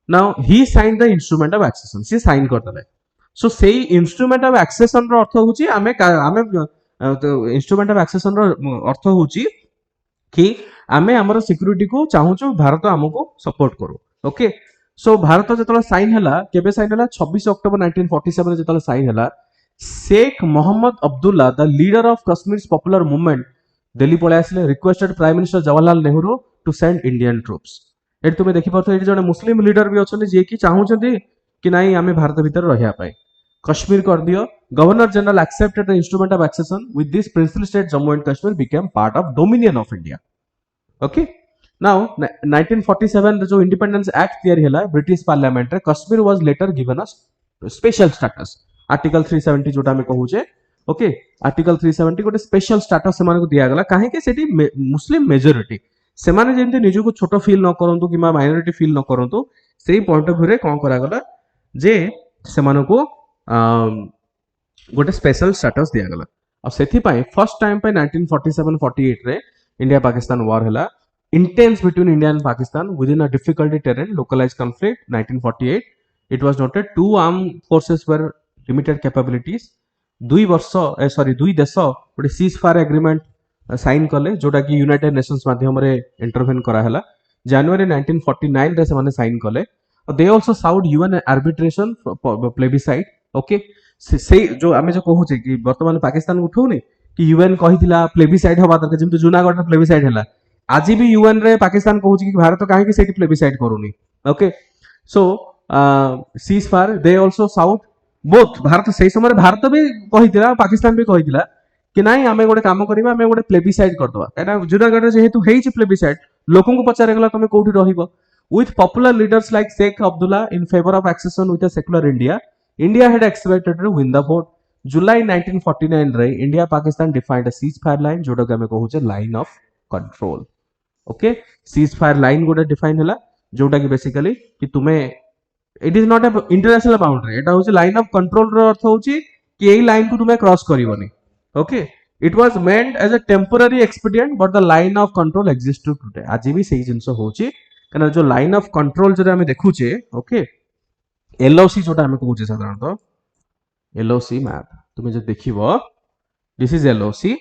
now he sign the instrument of accession सी साइन करदले सो सेही इंस्ट्रूमेंट ऑफ एक्सेशन रो अर्थ होची आमे इंस्ट्रूमेंट ऑफ एक्सेशन रो अर्थ होची कि आमे हमर सिक्योरिटी को चाहूचो भारत हमको सपोर्ट करो ओके सो भारत जतला साइन हला केबे साइन हला 26 अक्टोबर 1947 जतला साइन हला Sheikh Mohammad Abdullah the leader of Kashmir popular movement Delhi पळे आसले requested prime minister Jawaharlal Nehru to send Indian troops एटी तुम देखि पारथो एटी जने मुस्लिम लीडर भी अछन जे कि चाहूचंदी कि नाही आमे भारत भीतर रहिया पाए कश्मीर कर दियो governor general accepted the instrument of accession with this principal state Jammu and Kashmir became part of dominion of India okay now 1947 जो इंडिपेंडेंस एक्ट तैयारी हला ब्रिटिश पार्लियामेंट रे Kashmir was later given a special status article 370 जोटा में कहूचे okay article 370 गोटे special status से माने को दिया गला काहे के सेठी मुस्लिम मेजॉरिटी से माने जेंते निजु को छोटो फील न करंतु कि माइनॉरिटी फील न करंतु सेही पॉइंट ऑफ व्यू रे कोन करा गला जे से माने को गोटे स्पेशल स्टेटस दिगला और से फर्स्ट टाइम पे 1947-48 रे इंडिया पाकिस्तान वार है intense between India and Pakistan within a difficulty terrain localize conflict 1948 it was noted to arm forces were limited capabilities दुई वर्ष सॉरी दुई देश गोटे सीज फायर एग्रीमेंट साइन कले जोटा कि यूनाइटेड नेशंस माध्यम रे इंटरवेन कराला जनवरी 1949 रे से साइन कले they also sought UN arbitration plebiscite okay से जो आम जो कहूचे कि बर्तमान पाकिस्तान उठाऊनी कि यूएन कही प्लेबिसाइड हवा दरकार जमी जूनागढ़ प्लेबिसाइड है आज भी यूएन रे पाकिस्तान कहूँ कि भारत कहीं प्लेबिसाइड करूनी okay so ceasefire they also sought both Bharat से समय भारत भी कही पाकिस्तान भी कही कि नाई आम गोटे कम करवा आम गोटे प्लेबिसाइड करदे कहीं जूनागढ़ जेहेतु हो प्लेबिसाइड लोक पचारगला तुम कौटी रही with popular leaders like Sheikh Abdullah in favor of accession with a secular India, India had expected to win the vote. July 1949 रे India Pakistan defined a ceasefire line जोटा कि हमें कहूचे line of control. Okay, ceasefire line गोटे define हला जोटा कि basically कि तुम्हें it is not a international boundary एटा होचे line of control रो अर्थ होची कि एई line को तुम्हें cross करिवनी. Okay, it was meant as a temporary expedient but the line of control exists today. आज भी सही जिंस होची कहना जो लाइन ऑफ कंट्रोल जो आम देखुचे ओके एलओसी जोटा आम कहूचे साधारणतः एलओसी मैप तुम जो देख दिस इज एलओसी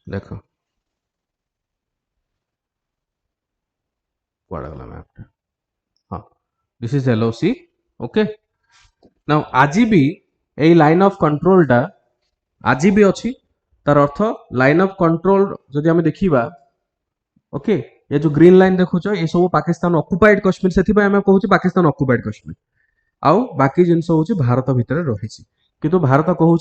देख गला मैप हाँ दिस इज एलओसी ओके ना आज भी ए लाइन ऑफ कंट्रोल टा आज भी अच्छी तार अर्थ लाइन ऑफ कंट्रोल जदि आम देखा ओके ये जो ग्रीन लाइन देखुच ये सब पाकिस्तान ऑक्युपाइड कश्मीर से कहूँ पाकिस्तान ऑक्युपाइड कश्मीर आउ बाकी जिनस हूँ भारत भितर रही किंतु भारत कहूँ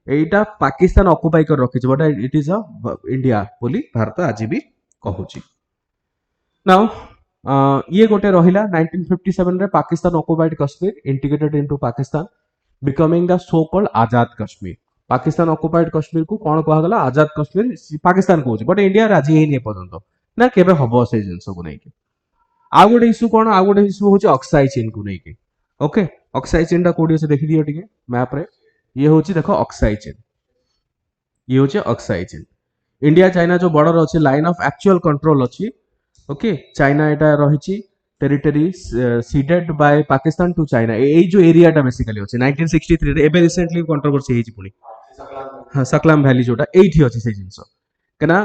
एटा पाकिस्तान ऑक्युपाई कर रखी but it is a India बोली भारत आज भी कहूँ नाउ ये गोटे रहिला 1957 रे Pakistan occupied Kashmir integrated into Pakistan becoming the so called Azad Kashmir Pakistan occupied Kashmir को कौन कहला आजाद कश्मीर पाकिस्तान कहूँ बट इंडिया राजी है पर्यंत ना केबे हबो से जिनस को नहीं आउ गोटे इश्यू कौन आउ गोटे इश्यू हूँ अक्साई चीन को नहीं ओके अक्साई चेन टा कोडी से देखि दियो टिके मैप रे ये होची देखो अक्साई चेन ये होची अक्साई चेन इंडिया चाइना जो बॉर्डर अछि लाइन ऑफ एक्चुअल कंट्रोल अछि ओके चाइना एटा रहिची territory ceded by Pakistan to China ए जो एरिया टा बेसिकली अछि 1963 रे एबे रिसेंटली कंट्रोवर्सी हेची पुनी हां सकलाम वैली जोटा एठी अछि से जिंस केना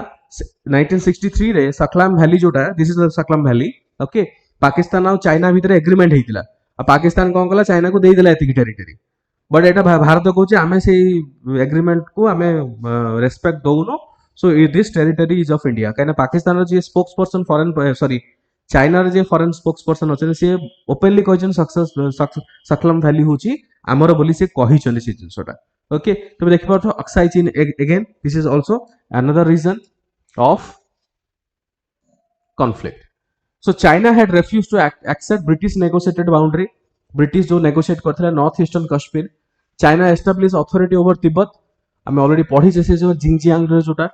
1963 रे सकलाम वैली जोटा this is the Shaksgam valley okay Pakistan और चाइना भीतर एग्रीमेंट हेतिला पाकिस्तान कौन कला चाइना को देदेला एतिक टेरिटरी बट एटा भारत कहूँ आम से एग्रीमेंट को आम रेस्पेक्ट दौनु so this territory is of India कहीं पाकिस्तान जी spokesperson foreign sorry China जे फॉरेन स्पोक्स पर्सन अच्छे सी ओपनली कहते सकलम वैली हूँ आमर बोली से कही से जिनसटा ओके तुम देख पार्थ Aksai Chin again this is also another reason of conflict so China had refuse to accept British negotiated boundary British जो नेगोशिएट करथिला north eastern Kashmir China establish authority over Tibet आम ऑलरेडी पढ़ी से जो जिंगजियांग रे जोटा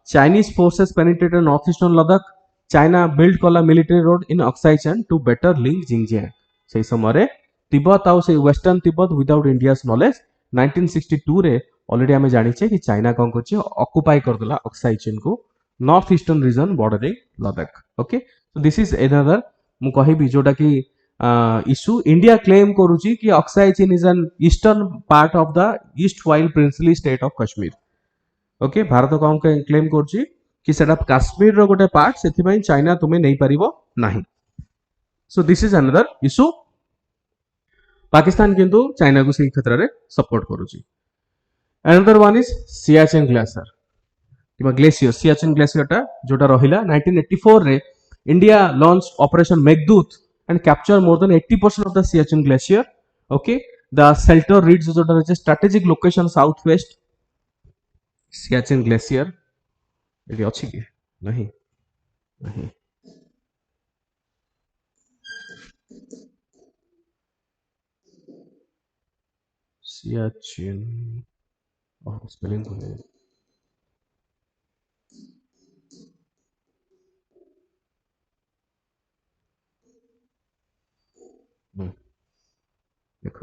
Chinese forces penetrated north eastern Ladakh China build कला military road in Aksai Chin to better link Xinjiang से समय तिब्बत आउ से western Tibet without India's knowledge 1962 रे ऑलरेडी आम जानिचे कि चाइना कौन कर ऑक्युपाई करदेला अक्साई चेन को north eastern region bordering Ladakh okay so this is another मु कहिबी जोटा कि इश्यू इंडिया क्लेम करुची कि अक्साई चीन is an eastern part of the east wild princely state of Kashmir okay Bharat कौन क्लेम करुची कि सेटा काश्मीर रो गोटे पार्ट से चाइना तुम्हें नहीं पारिबो नाही सो this is another issue Pakistan किंतु चाइना को सही क्षेत्र में सपोर्ट करुची another one is Siachen glacier कि ग्लेशियर सियाचिन ग्लेशियर टा जोटा रहिला 1984 रे India launch operation Meghdoot and capture more than 80% of the Siachen glacier. Okay, the shelter reads जो strategic location southwest Siachen glacier. ये अच्छी की नहीं नहीं Siachen spelling तो है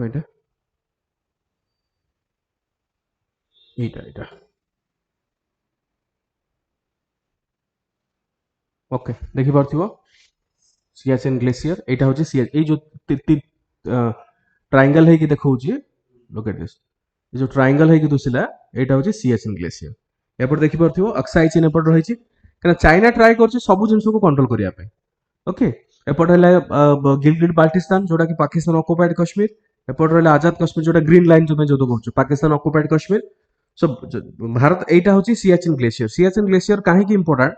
देखो এটা ओके देखि पारथिबो सियाचिन ग्लेशियर एटा होची सिया ए जो ट्रायंगल है कि देखौची लुक एट दिस ये जो ट्रायंगल है कि दुसिला एटा होची सियाचिन ग्लेशियर एपट देखि पारथिबो अक्साई चीन एपट रहिची कना चाइना ट्राई करची सब जिंस को कंट्रोल करिया पे ओके एपट हला गिलगिट बाल्टिस्तान जोटा कि पाकिस्तान ऑक्युपाइड कश्मीर एपट रहला आजाद कश्मीर जोटा ग्रीन लाइन जो कहछु पाकिस्तान ऑक्युपाइड कश्मीर सो भारत एटा होची सियाचिन ग्लेशियर काहे कि इंपोर्टेंट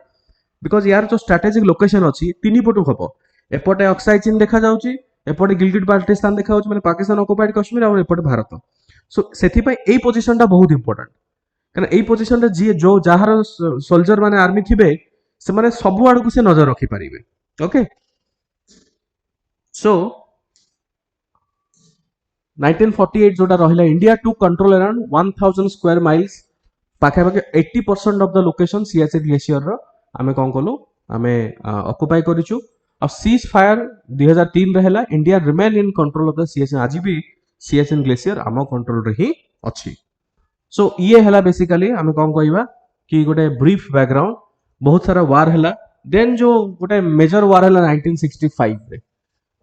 बिकॉज यार जो स्ट्रेटेजिक लोकेशन अच्छी तीन पटु हम एपटे अक्साई चीन देखा जाउची एपटे गिलगिट बाल्टिस्तान देखा जाउची माने पाकिस्तान ऑक्युपाइड कश्मीर और एपटे भारत सो सेथि पई एई पोजीशन टा बहुत इंपोर्टेंट कारण एई पोजीशन रे जी जो जहार सोल्जर माने आर्मी थिबे से माने सब आड़ को से नजर रखी परिबे ओके सो 1948 जोटा रहिला India to control around 1000 square miles पाखे पाखे 80% of the location Siachen glacier रो आमे कौन कलु आमे ऑक्युपाई करिछु अब सीज फायर 2003 रे हला India remain in control of the Siachen आज भी सियाचिन ग्लेशियर आम कंट्रोल रे ही अछि सो ये हला बेसिकली आमे कौन कहबा कि गोटे ब्रीफ बैकग्राउंड बहुत सारा वार हला देन जो गोटे मेजर वार हला 1965 रे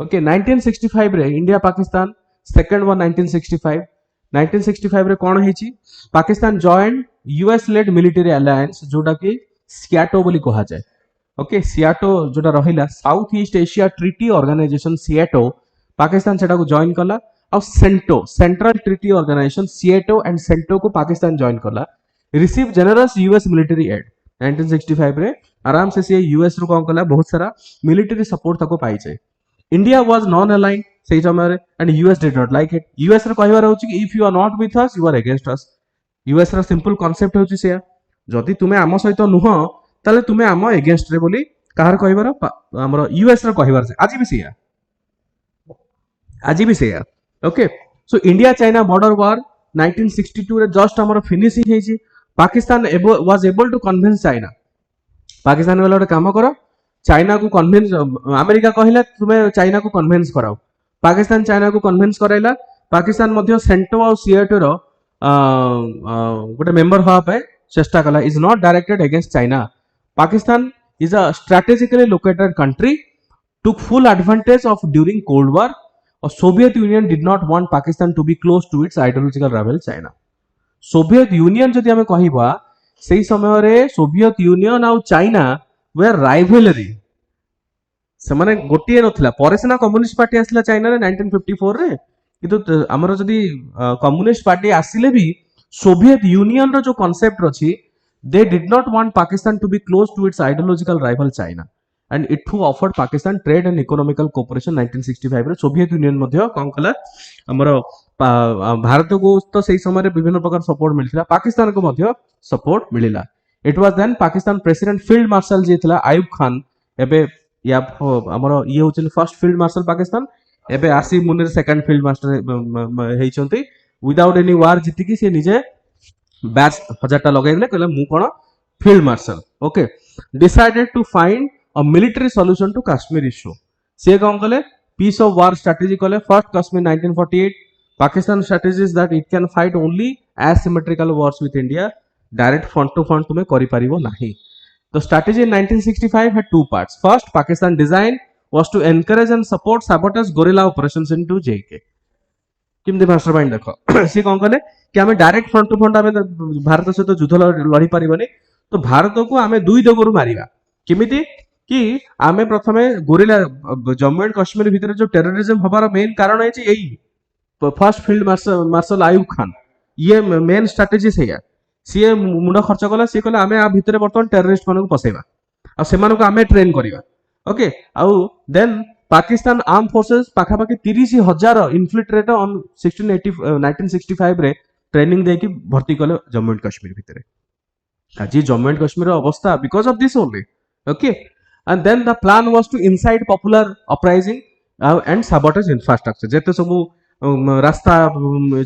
ओके 1965 रे इंडिया पाकिस्तान सेकंड वन 1965 रे कौन हेची Pakistan joint US led military alliance जोटा कि सियाटो बोली कहा जाए ओके सियाटो जोटा रहिला south east Asia treaty organisation SEATO Pakistan सेटा को जॉइन कला और CENTO central treaty organisation SEATO and CENTO को पाकिस्तान जॉइन कला receive generous US military aid 1965 रे आराम से यूएस रो कौन कला बहुत सारा मिलिटरी सपोर्ट ताको पाई जाए इंडिया वाज नॉन अलाइंड सही समय and US did not like it US रे कहबा रहउची कि if you are not with us you are against us US रा सिंपल कांसेप्ट होची से जदि तुमे आम सहित नुह ताले तुमे आम एगेंस्ट रे बोली कहार कहबार हमर यूएस रे कहबार से आज भी सेया okay so India China border war 1962 रे जस्ट हमर फिनिशिंग हेची Pakistan was able to convince China Pakistan वाला काम करो चाइना को कन्विंस अमेरिका कहला तुमे चाइना को कन्विंस कराओ पाकिस्तान चाइना को कन्विंस कराइला पाकिस्तान मध्य सेंटो और सियाटो रो गोटे मेंबर होआ पे चेष्टा कला is not directed against China Pakistan is a strategically located country took full advantage of during Cold War or Soviet Union did not want Pakistan to be close to its ideological rival China Soviet Union जदि हमें कहिबा सेही समय रे Soviet union और China वे rivalry से माने गोटिए नथिला परे सिना communist party आसला चाइना रे 1954 रे किंतु हमर जदि कम्युनिस्ट पार्टी आसिले भी सोवियत यूनियन रो जो concept रछि they did not want Pakistan to be close to its ideological rival China and it too offered Pakistan trade and economical cooperation 1965 रे सोवियत यूनियन मध्य कौन कला हमर भारत को तो सही समय रे विभिन्न प्रकार सपोर्ट मिलथिला पाकिस्तान को मध्य सपोर्ट मिलिला it was then Pakistan president field marshal जे थिला आयुब खान एबे या हमर ये होचल फर्स्ट फील्ड मार्शल पाकिस्तान एबे Asif Munir second field master हेइचंती विदाउट एनी वार जिति कि से निजे बैच 1000टा लगाई देले कहले मु कोन field marshal okay decided to find a military solution to Kashmir issue से कौन कले पीस ऑफ वार स्ट्रेटजी कले first Kashmir 1948 Pakistan strategy is that it can fight only asymmetrical wars with India direct front to front तुम्हें करि परिबो नाही तो strategy in 1965 had two parts first Pakistan design was to encourage and support sabotage guerrilla operations into JK किमती master mind देखो सी कौन कले कि आमे डायरेक्ट फ्रंट टू फ्रंट आमे भारत सहित युद्ध लड़ी पारिबनी तो भारत को आमे दुई दिगरु मारिबा किमिति कि आमे प्रथमे गोरिल्ला जम्मू एंड कश्मीर भितर जो टेररिज्म हबार मेन कारण है एई first field marshal Ayub Khan ये मेन स्ट्रेटजी से सी मुंड खर्च कला सी कहला आमे आ भितर बर्तमान टेररिस्ट मानक पसेबा आ सेमानक आमे ट्रेन करिबा ओके आउ देन पाकिस्तान आर्म फोर्सेस पाखापाखि 30,000 इनफिल्ट्रेटर ऑन 1965 रे ट्रेनिंग देकी भर्ती कले जम्मू एंड कश्मीर भितर आज जम्मू एंड कश्मीर अवस्था because of this only okay and then the plan was to incite popular uprising and sabotage infrastructure जेते सब रास्ता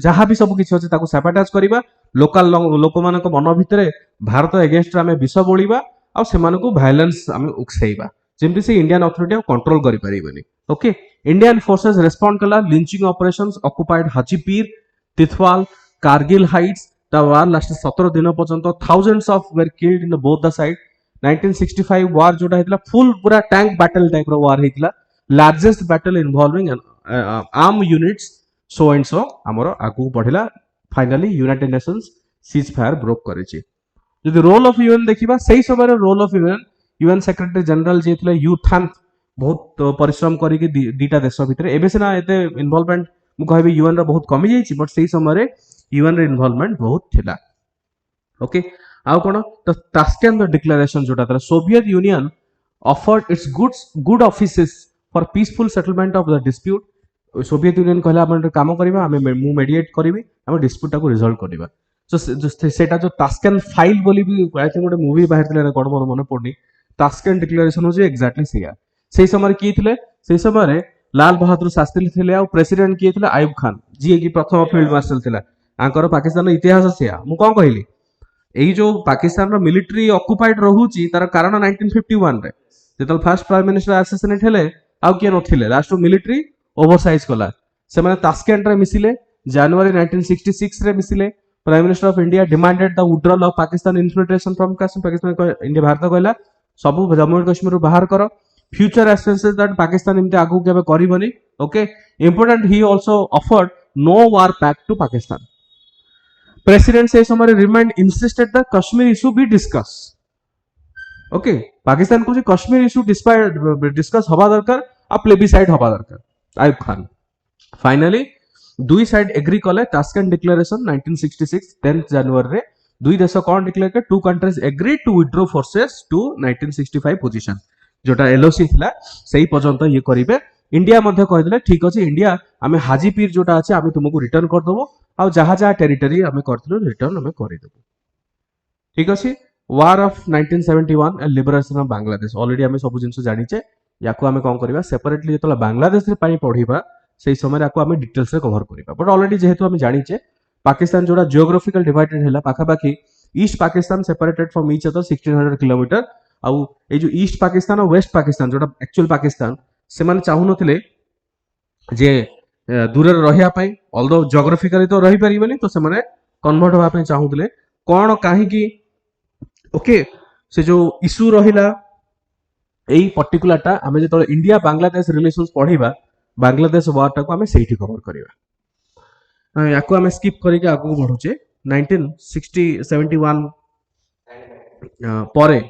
जहाँ भी सब किसी अच्छे ताको सैबोटेज करबा लोकल लोक मानक मन भितर भारत एगेंस्ट आमे विष बोलिबा आ सेमानकु वायलेंस आमे उकसेइबा जेमति से इंडियन अथॉरिटी कंट्रोल करि परिबनी ओके इंडियन फोर्सेस रेस्पॉन्ड कला launching operations occupied Hajipir Tithwal Kargil heights the war last 17 दिन पर्यंत thousands of were killed in both the side 1965 war जोटा हेतला फुल पूरा टैंक बैटल टाइप रो वार हेतला largest battle involving arm units so and so हमरो आगु बढ़िला finally United Nations cease fire broke करिछि जदि रोल ऑफ यूएन देखिबा सही समय role of UN secretary general जे थिले यू थांग बहुत परिश्रम करिके दीटा देश भितर एबे सिना एते इन्वॉल्वमेंट मु कहबी यूएन रो बहुत कमी जाइछि बट सही समय यूएन रो इन्वॉल्वमेंट बहुत थिला ओके आउ कोन तो तास्केंट डिक्लेरेशन जोटा था Soviet union offered it's good offices for peaceful settlement of the dispute Soviet union कहला अपन काम करबा हमें मु मेडिएट करबी हम डिस्प्यूट को रिजॉल्व करबा सो सेटा जो तास्केंट फाइल बोली भी आई थिंक गोटे मूवी बाहर थिले कोन मोर मन पड़नी तास्केंट डिक्लेरेशन हो एग्जैक्टली सेया सेही समय की थिले सेही समय लाल बहादुर शास्त्री थिले आ प्रेसिडेंट की थिले आयुब खान जी की प्रथम फील्ड मार्शल थिला आंकर पाकिस्तान इतिहास सेया मु कोन कहली एई जो पाकिस्तान रो मिलिटरी ऑक्युपाइड रहूची तार कारण 1951 रे जेतल फर्स्ट प्राइम मिनिस्टर असैसिनेट हेले आउ के नथिले लास्ट मिलिटरी ओवरसाइज कला से माने तास्केंट रे मिसिले जनवरी 1966 रे मिसिले prime minister of India demanded the withdrawal of Pakistan infiltration from Kashmir Pakistan India Bharat कहला सब जम्मू एंड कश्मीर बाहर करो फ्यूचर एक्सपेंसेस दैट पाकिस्तान इमते आगु केबे करिवनी okay important he also offered no war pact to Pakistan president से समय remind insisted the Kashmir issue be discuss okay Pakistan को कश्मीर इशू डिस्कस हवा दरकार आ प्लेबिसाइड हवा दरकार आयुब खान फाइनली दुई साइड एग्री कले तास्केंट डिक्लेरेशन 1966 10 जनवरी रे दुई देश कौन डिक्लेयर के two countries agree to withdraw forces to 1965 position जोटा एलओसी थिला सही पर्यंत ये करिवे इंडिया मध्य कहिदले ठीक अछि इंडिया आमे हाजीपीर जोटा अछि आमे तुमको रिटर्न कर देबो आ जहा जहा टेरिटरी आमे करथिलो रिटर्न आमे करि देबो ठीक अछि war of 1971 and liberation of Bangladesh already आमे सब जिंस जानिचे याको आमे कोन करबा सेपरेटली जेतला बांग्लादेश रे पानी पढिबा सेही समय याको आमे डिटेल्स रे कवर करिबा बट ऑलरेडी जेहेतु आमे जानिचे पाकिस्तान जोड़ा जियोग्राफिकल डिवाइडेड हैला पाखा पाखी east Pakistan separated from each other 1600 kilometre आउ ए जो ईस्ट पाकिस्तान और वेस्ट पाकिस्तान जोड़ा एक्चुअल पाकिस्तान से माने चाहू नथिले जे दूर रहिया पई ऑल्दो जियोग्राफिकली तो रही परिबनी तो से माने कन्वर्ट होबा पई चाहूतले कोन काहे की ओके से जो इशू रहिला एई पर्टिकुलरटा आमे जे तो इंडिया बांग्लादेश रिलेशंस पढिबा बांग्लादेश वार टा को आमे सेठी कवर करिबा याको आमे स्किप करिके आगु बढ़ुचे 1971 परे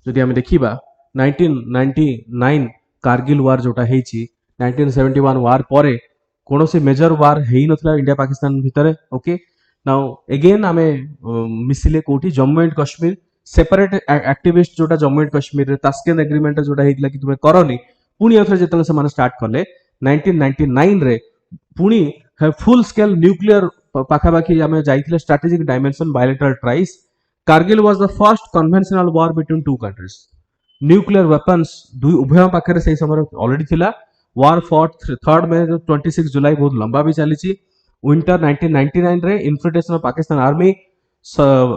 जदि आमे देखिबा 1999 कारगिल वार जोटा हेची 1971 वार परे कोनोसी मेजर वार हेई नथला इंडिया पाकिस्तान भितरे ओके नाउ अगेन आमे मिसिले कोठी Jammu and Kashmir separate activist जोटा जम्मू एंड कश्मीर रे तास्केंट एग्रीमेंट जोटा हेइतला कि तुमे करनी पुनी अथरे जेतले से माने स्टार्ट करले 1999 रे पुनी फुल स्केल न्यूक्लियर पाखापाखी आमे जाइथिले strategic dimension bilateral ties Kargil was the first conventional war between two countries nuclear weapons दुई उभय पाखरे सही समय ऑलरेडी थिला वार फॉट 3rd में 26 जुलाई बहुत लंबा भी चली विंटर 1999 रे इन्फिल्ट्रेशन ऑफ पाकिस्तान आर्मी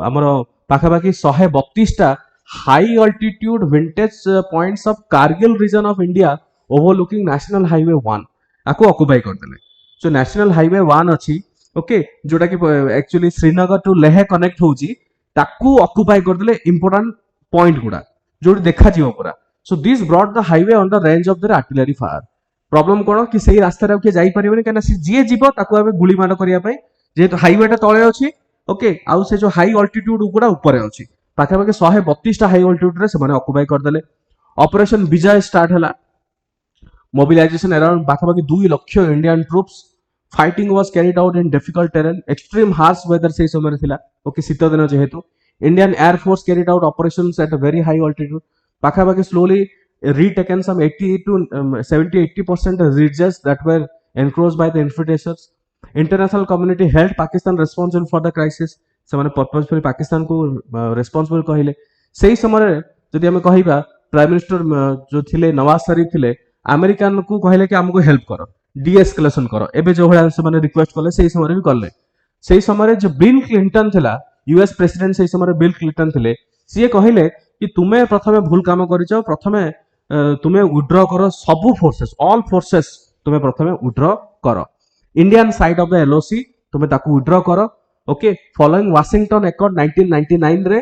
हमरो पाखापाखी 132 टा high altitude vantage points of Kargil region of India overlooking national highway 1 आको ऑक्युपाई कर देले सो नेशनल हाईवे 1 अछि ओके जोटा कि actually Srinagar to Leh connect होउची ताकू ऑक्युपाई कर देले इंपोर्टेंट पॉइंट गुडा जोटी देखा जीव पूरा so this brought the highway under range of their artillery fire problem कोन कि सही रास्ता रे के जाई परिबनी कना जे जीव ताकू आबे गुली मार करिया पई जेहेतु हाईवे टा तळे अछि ओके आउ से जो हाई अल्टीट्यूड गुडा ऊपर अछि पाखा पाखे 132 टा हाई अल्टीट्यूड रे से माने ऑक्युपाई कर देले ऑपरेशन विजय स्टार्ट हला मोबिलाइजेशन अराउंड पाखा पाखे 2 lakh Indian troops fighting was carried out in difficult terrain extreme harsh weather से समय थिला ओके शीत दिन जेहेतु Indian air force carried out operations at a very high altitude पाखा पाखे slowly retaken some 80 to 70-80% regions that were encroached by the infiltrators. International community held Pakistan responsible for the crisis. ସେମାନେ purposefully Pakistan को responsible कहले सेही समय जदि हम कहिबा prime minister जो थिले नवाज शरीफ थिले अमेरिकन को कहले कि हमको हेल्प करो डीएस्केलेशन करो एबे जो भला से माने रिक्वेस्ट करले सेही समय भी करले सेही समय जो बिल क्लिंटन थिला यूएस प्रेसिडेंट सेही समय बिल क्लिंटन थिले सीए कहले कि तुमे प्रथमे भूल काम करिचो प्रथमे तुमे विड्रॉ करो सब फोर्सेस ऑल फोर्सेस तुम्हें प्रथमे विड्रॉ कर Indian side of the LOC तुम्हें ताकू विड्रॉ कर ओके फॉलोइंग वाशिंगटन एकॉर्ड 1999 रे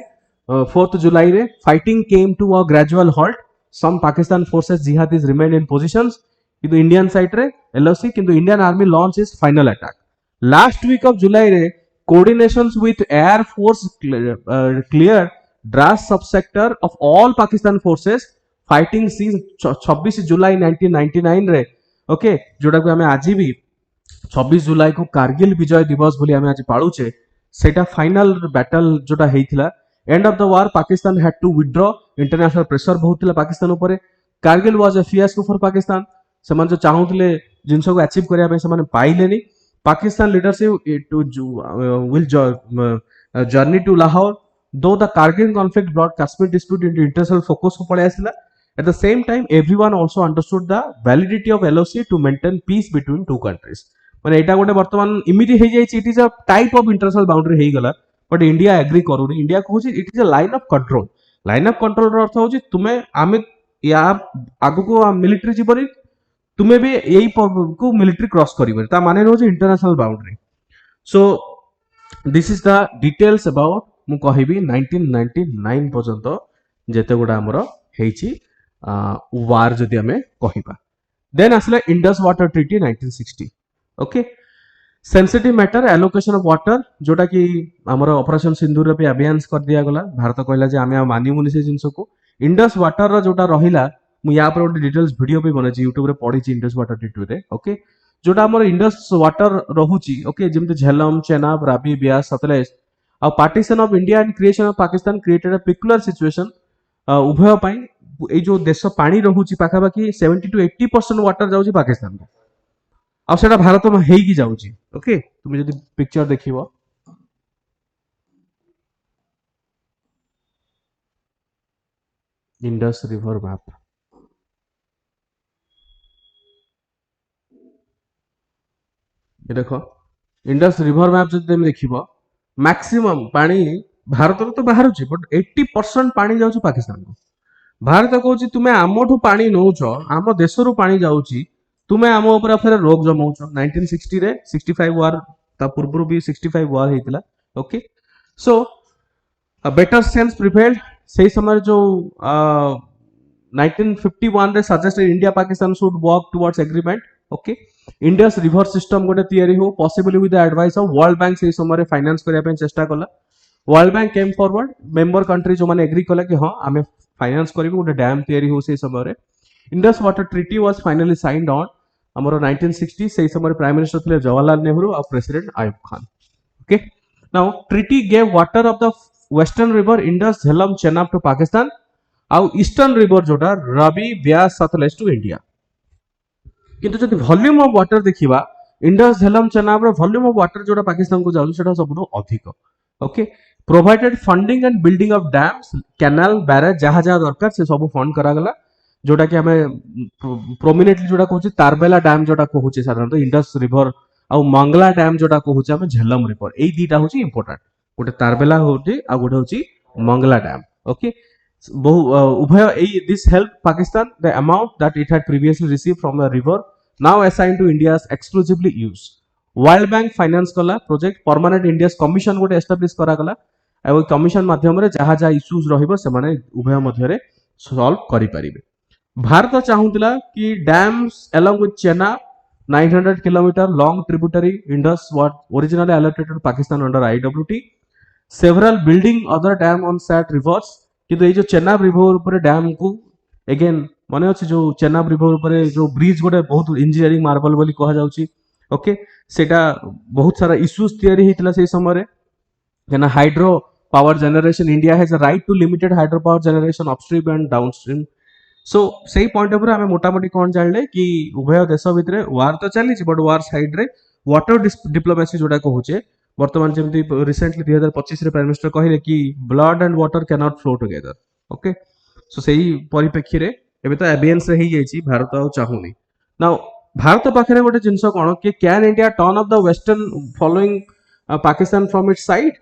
4th जुलाई रे fighting came to a gradual halt some Pakistan forces jihadis remain in positions किंतु इंडियन साइड रे एलओसी किंतु Indian army launch is final attack last week of July रे coordinations with air force clear draft subsector of all Pakistan forces fighting since 26 जुलाई 1999 रे okay जोटा को हमें आज भी 26 जुलाई को कारगिल विजय दिवस बोली हमें आज पाळुचे सेटा फाइनल बैटल जोटा हेइथिला end of the war Pakistan had to withdraw international pressure बहुत थिला पाकिस्तान ऊपर Kargil was a fiasco for Pakistan समान जो चाहुतले जिंसो को अचीव करिया पे समान पाइलेनी Pakistan leadership will journey to Lahore, though the Kargil conflict brought Kashmir dispute into international focus को पड़े आसिला. At the same time, everyone also understood the validity of LOC to maintain peace between two countries. माने एटा गोटे वर्तमान इमिति हे जाई it is a type of international boundary हे गला बट इंडिया एग्री करूनी इंडिया कहूची it is a line of control रो अर्थ होची तुमे आमे या आगु को मिलिटरी जीवनी तुम्हें भी यही को मिलिट्री क्रॉस कर माने रोज international boundary so this is the details about मु कहबी 1999 पर्यंत जेते गुडा हमर हेची वार जदि हमें कहिबा देन आसला Indus water treaty 1960 okay sensitive matter allocation of water जोटा कि हमर ऑपरेशन सिंदूर पे अभियान कर दिया गला भारत कहला जे आमे मानिमुनि से जिंस को इंडस वाटर रो जोटा रहिला मु या पर गोटे डिटेल्स वीडियो भी बनाई यूट्यूब रे पढ़ी इंडस वाटर ट्रीटी रे ओके जोटा हमर इंडस वाटर रहुची ओके जेमते झेलम चेनाब राबी ब्यास सतलेज आ partition of India and creation of Pakistan created a peculiar situation उभय पई ए जो देश पानी रहुची पाखा बाकी 70 to 80% वाटर जाउची पाकिस्तान को आ सेटा भारत में हेई की जाउची ओके तुम जदी पिक्चर देखिबो इंडस रिवर मैप ये देखो इंडस रिवर मैप जब तुम देखिबो मैक्सिमम पानी भारत तो बाहर बट 80% पानी जाउची पाकिस्तान को भारत कहूची तुम्हें आमठू पानी नौच आम देशरू पानी जाउची तुम्हें आम ऊपर फिर रोग जमाउछ 1960 रे 65 वार ता पूर्व भी 65 वार हेतिला okay so better sense prepared सही समय जो 1951 रे suggested India Pakistan should work towards agreement okay Indus river system गोटे तैयारी हो possibly with the advice of World Bank से समय फाइनेंस करिया पे चेष्टा कला World Bank came forward member country जो माने एग्री कला कि हां आमे फाइनेंस करिबो गोटे डैम तैयारी हो से समय Indus water treaty was finally signed on हमरो 1960 से समय प्राइम मिनिस्टर थे जवाहरलाल नेहरू और president Ayub Khan okay now treaty gave water of the western river Indus Jhelum Chenab to Pakistan आउ ईस्टर्न रिवर जोटा रवि ब्यास सतलेज टू इंडिया किंतु जदि वॉल्यूम ऑफ वाटर देखिबा इंडस झेलम चेनाब रो वॉल्यूम ऑफ वाटर जोटा पाकिस्तान को जाउ सेटा सबनु अधिक okay provided funding and building of dams canal barrage जहां जहां दरकार से सब फंड करा गला जोटा कि हमें प्रोमिनेंटली जोटा कहूची तारबेला डैम जोटा कहूची साधारणतः इंडस रिवर आ मंगला डैम जोटा कहूची हमें झेलम रिवर एई दीटा होची इंपोर्टेंट गोटे तारबेला होची आ गोटे होची मंगला डैम ओके बहु उभय this help Pakistan the amount that it had previously received from the river now assigned to India's exclusively use world bank finance कला प्रोजेक्ट परमानेंट इंडियाज कमिशन गोटे एस्टाब्लिश करा गला एवं कमिशन माध्यम रे जहां जहां इश्यूज रहिबो से माने उभय मध्य रे सॉल्व करि परिबे भारत चाहूतिला कि डैम्स अलोंग विथ चेना 900 kilometre long tributary Indus what originally allocated to Pakistan under IWT several building other dam on said rivers किंतु ये जो चेनाब रिवर ऊपर डैम को अगेन माने अछि जो चेनाब रिवर ऊपर जो ब्रिज गोटे बहुत इंजीनियरिंग मार्बल बोली कहा जाउची ओके सेटा बहुत सारा इश्यूज तैयारी हेतला से समय रे केना hydro power generation India has a right to limited hydro power generation upstream and downstream so सही पॉइंट ऑफ हमें मोटा मोटी कोन जानले कि उभय देश भितरे वार तो चली बट वार साइड रे वाटर डिप्लोमेसी जोटा कहूचे वर्तमान जेमती रिसेंटली 2025 रे प्राइम मिनिस्टर कहिले कि blood and water can not flow together okay so सही परिप्रेक्षी रे एबे तो एबियंस रे ही जाईची भारत आ चाहुनी नाउ भारत पाखरे गोटे जिंस कोन कि can India turn off the western flowing Pakistan from its side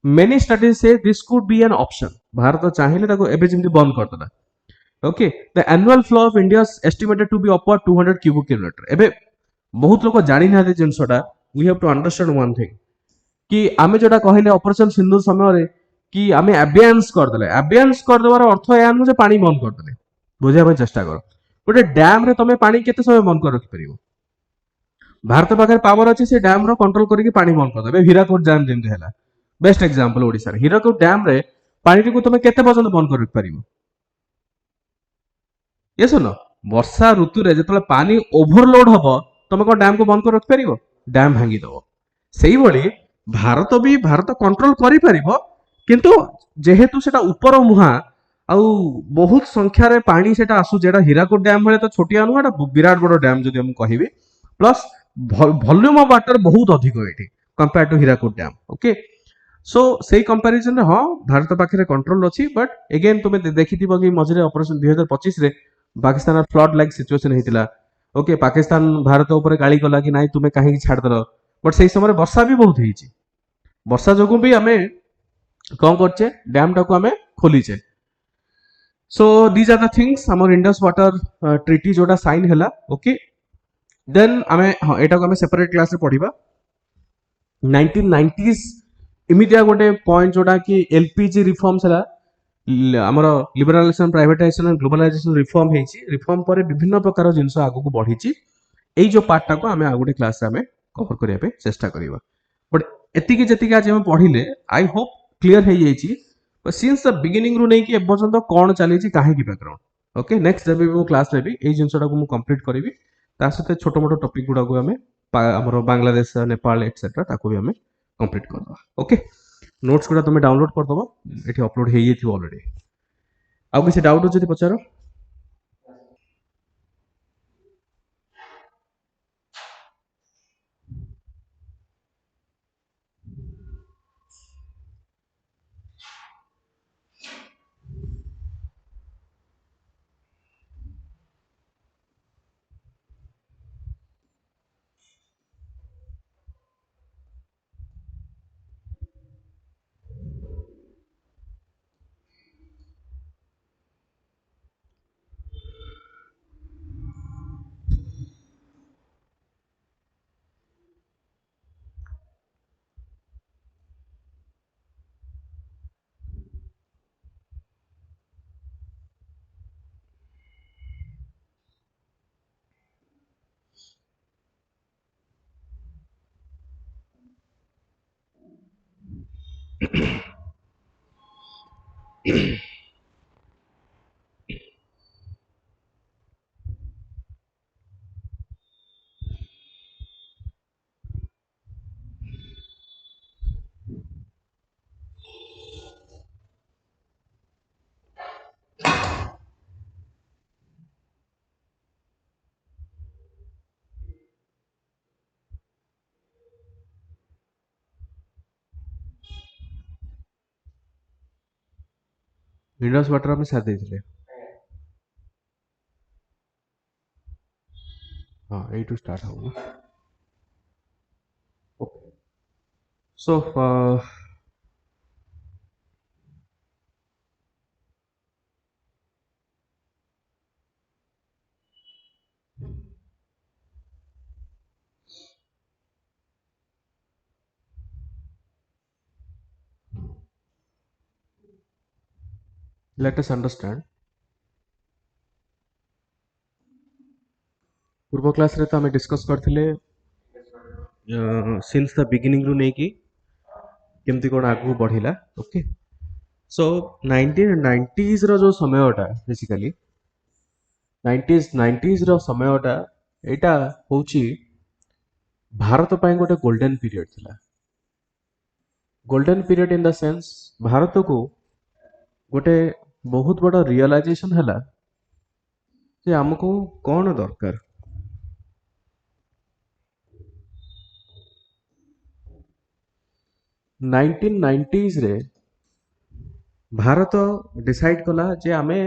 many studies say this could be an option Bharat चाहिए ताको एबे जेमती बंद कर दला okay the annual flow of India estimated to be upward 200 cubic kilometre एबे बहुत लोग जानी ना जिनसटा we have to understand one thing कि आमे जोटा कहले ऑपरेशन सिंधु समय रे कि आमे अबियंस कर देवार अर्थ या नु जे पानी बंद कर देले बुझिया पे चेष्टा करो गोटे डैम रे तमे पानी केते समय बंद कर रखि परिबो भारत पाखे पावर अच्छी से डैम रो कंट्रोल करके पानी बंद कर देबे हीराकुद डैम जेमति हैला बेस्ट एग्जांपल ओडिसा रे हीराकुद डैम रे पानी को तमे केते पर्यंत बंद कर रखि परिबो ये सुनो वर्षा ऋतु रे जतले पानी ओवरलोड हबो तमे को डैम को बंद कर रखि परिबो डैम भांगी दबो सेही भली भारत कंट्रोल करि परिबो किंतु जेहेतु सेटा ऊपर मुहा आउ बहुत संख्या रे पानी सेटा आसु जेटा हीराकुद डैम भले तो छोटिया नुहा एटा विराट बड़ डैम जदि हम कहिबे प्लस वॉल्यूम ऑफ वाटर बहुत अधिक एठी compare to Hirakud dam okay so सेही कंपैरिजन रे हां भारत पाखे कंट्रोल अछि बट अगेन तुमे देखिथिबो कि मझरे ऑपरेशन 2025 रे पाकिस्तान फ्लड लाइक सिचुएशन हेतिला ओके पाकिस्तान भारत ऊपर गाली कला कि नाही तुमे काहे छाड़ दर बट सेही समय वर्षा भी बहुत हेछि वर्षा जोगु भी आमे कौन करछे डैम टाको आमे खोलीचे so these are the things हमर इंडस वाटर ट्रीटी जोटा साइन हैला ओके देन आमे हां एटा को आमे सेपरेट क्लास रे पढिबा 1990s इमिडिया गोटे पॉइंट जोटा कि एलपीजी रिफॉर्म्स हैला हमर liberalisation privatisation and globalisation reform हेछि रिफॉर्म पर विभिन्न प्रकार जिंस आगु को बढ़िछि एई जो पार्ट टाको आमे आ गोटे क्लास रे आमे कवर करिया पे चेष्टा करिबा बट एतिकी जतिकी आज हम पढ़िले आई होप क्लियर हो जाइए सिंस द बिगिनिंग रू नहीं कि एपर्यंत कौन चली काहे बैकग्राउंड ओके नेक्स्ट जब भी क्लास रे भी एई जिंसटा को मु कंप्लीट करिवि ता सहित छोट मोट टॉपिक गुडा को हमें हमर बांग्लादेश नेपाल एटसेट्रा ताको भी हमें कंप्लीट करबा ओके नोट्स गुडा तुम डाउनलोड कर दबो एठी अपलोड हो जाइथिबो ऑलरेडी आ किसी डाउट जदि पचारो इंडस वाटर हमें साथ देथिले हां ए टू स्टार्ट हो okay so let us understand पूर्व क्लास रे तो हमें डिस्कस करथिले सिंस द बिगिनिंग रू नहीं कि केमती कोन आगु बढ़िला ओके सो 1990s रो जो समयटा बेसिकली 90s रो समयटा एटा होची भारत ପାଇଁ ଗୋଟେ ଗୋल्डन पीरियड थिला golden period in the sense Bharat को गोटे बहुत बड़ा रियलाइजेशन हैला जे हमको कौन दरकार 1990s रे भारत डिसाइड कला जे आमे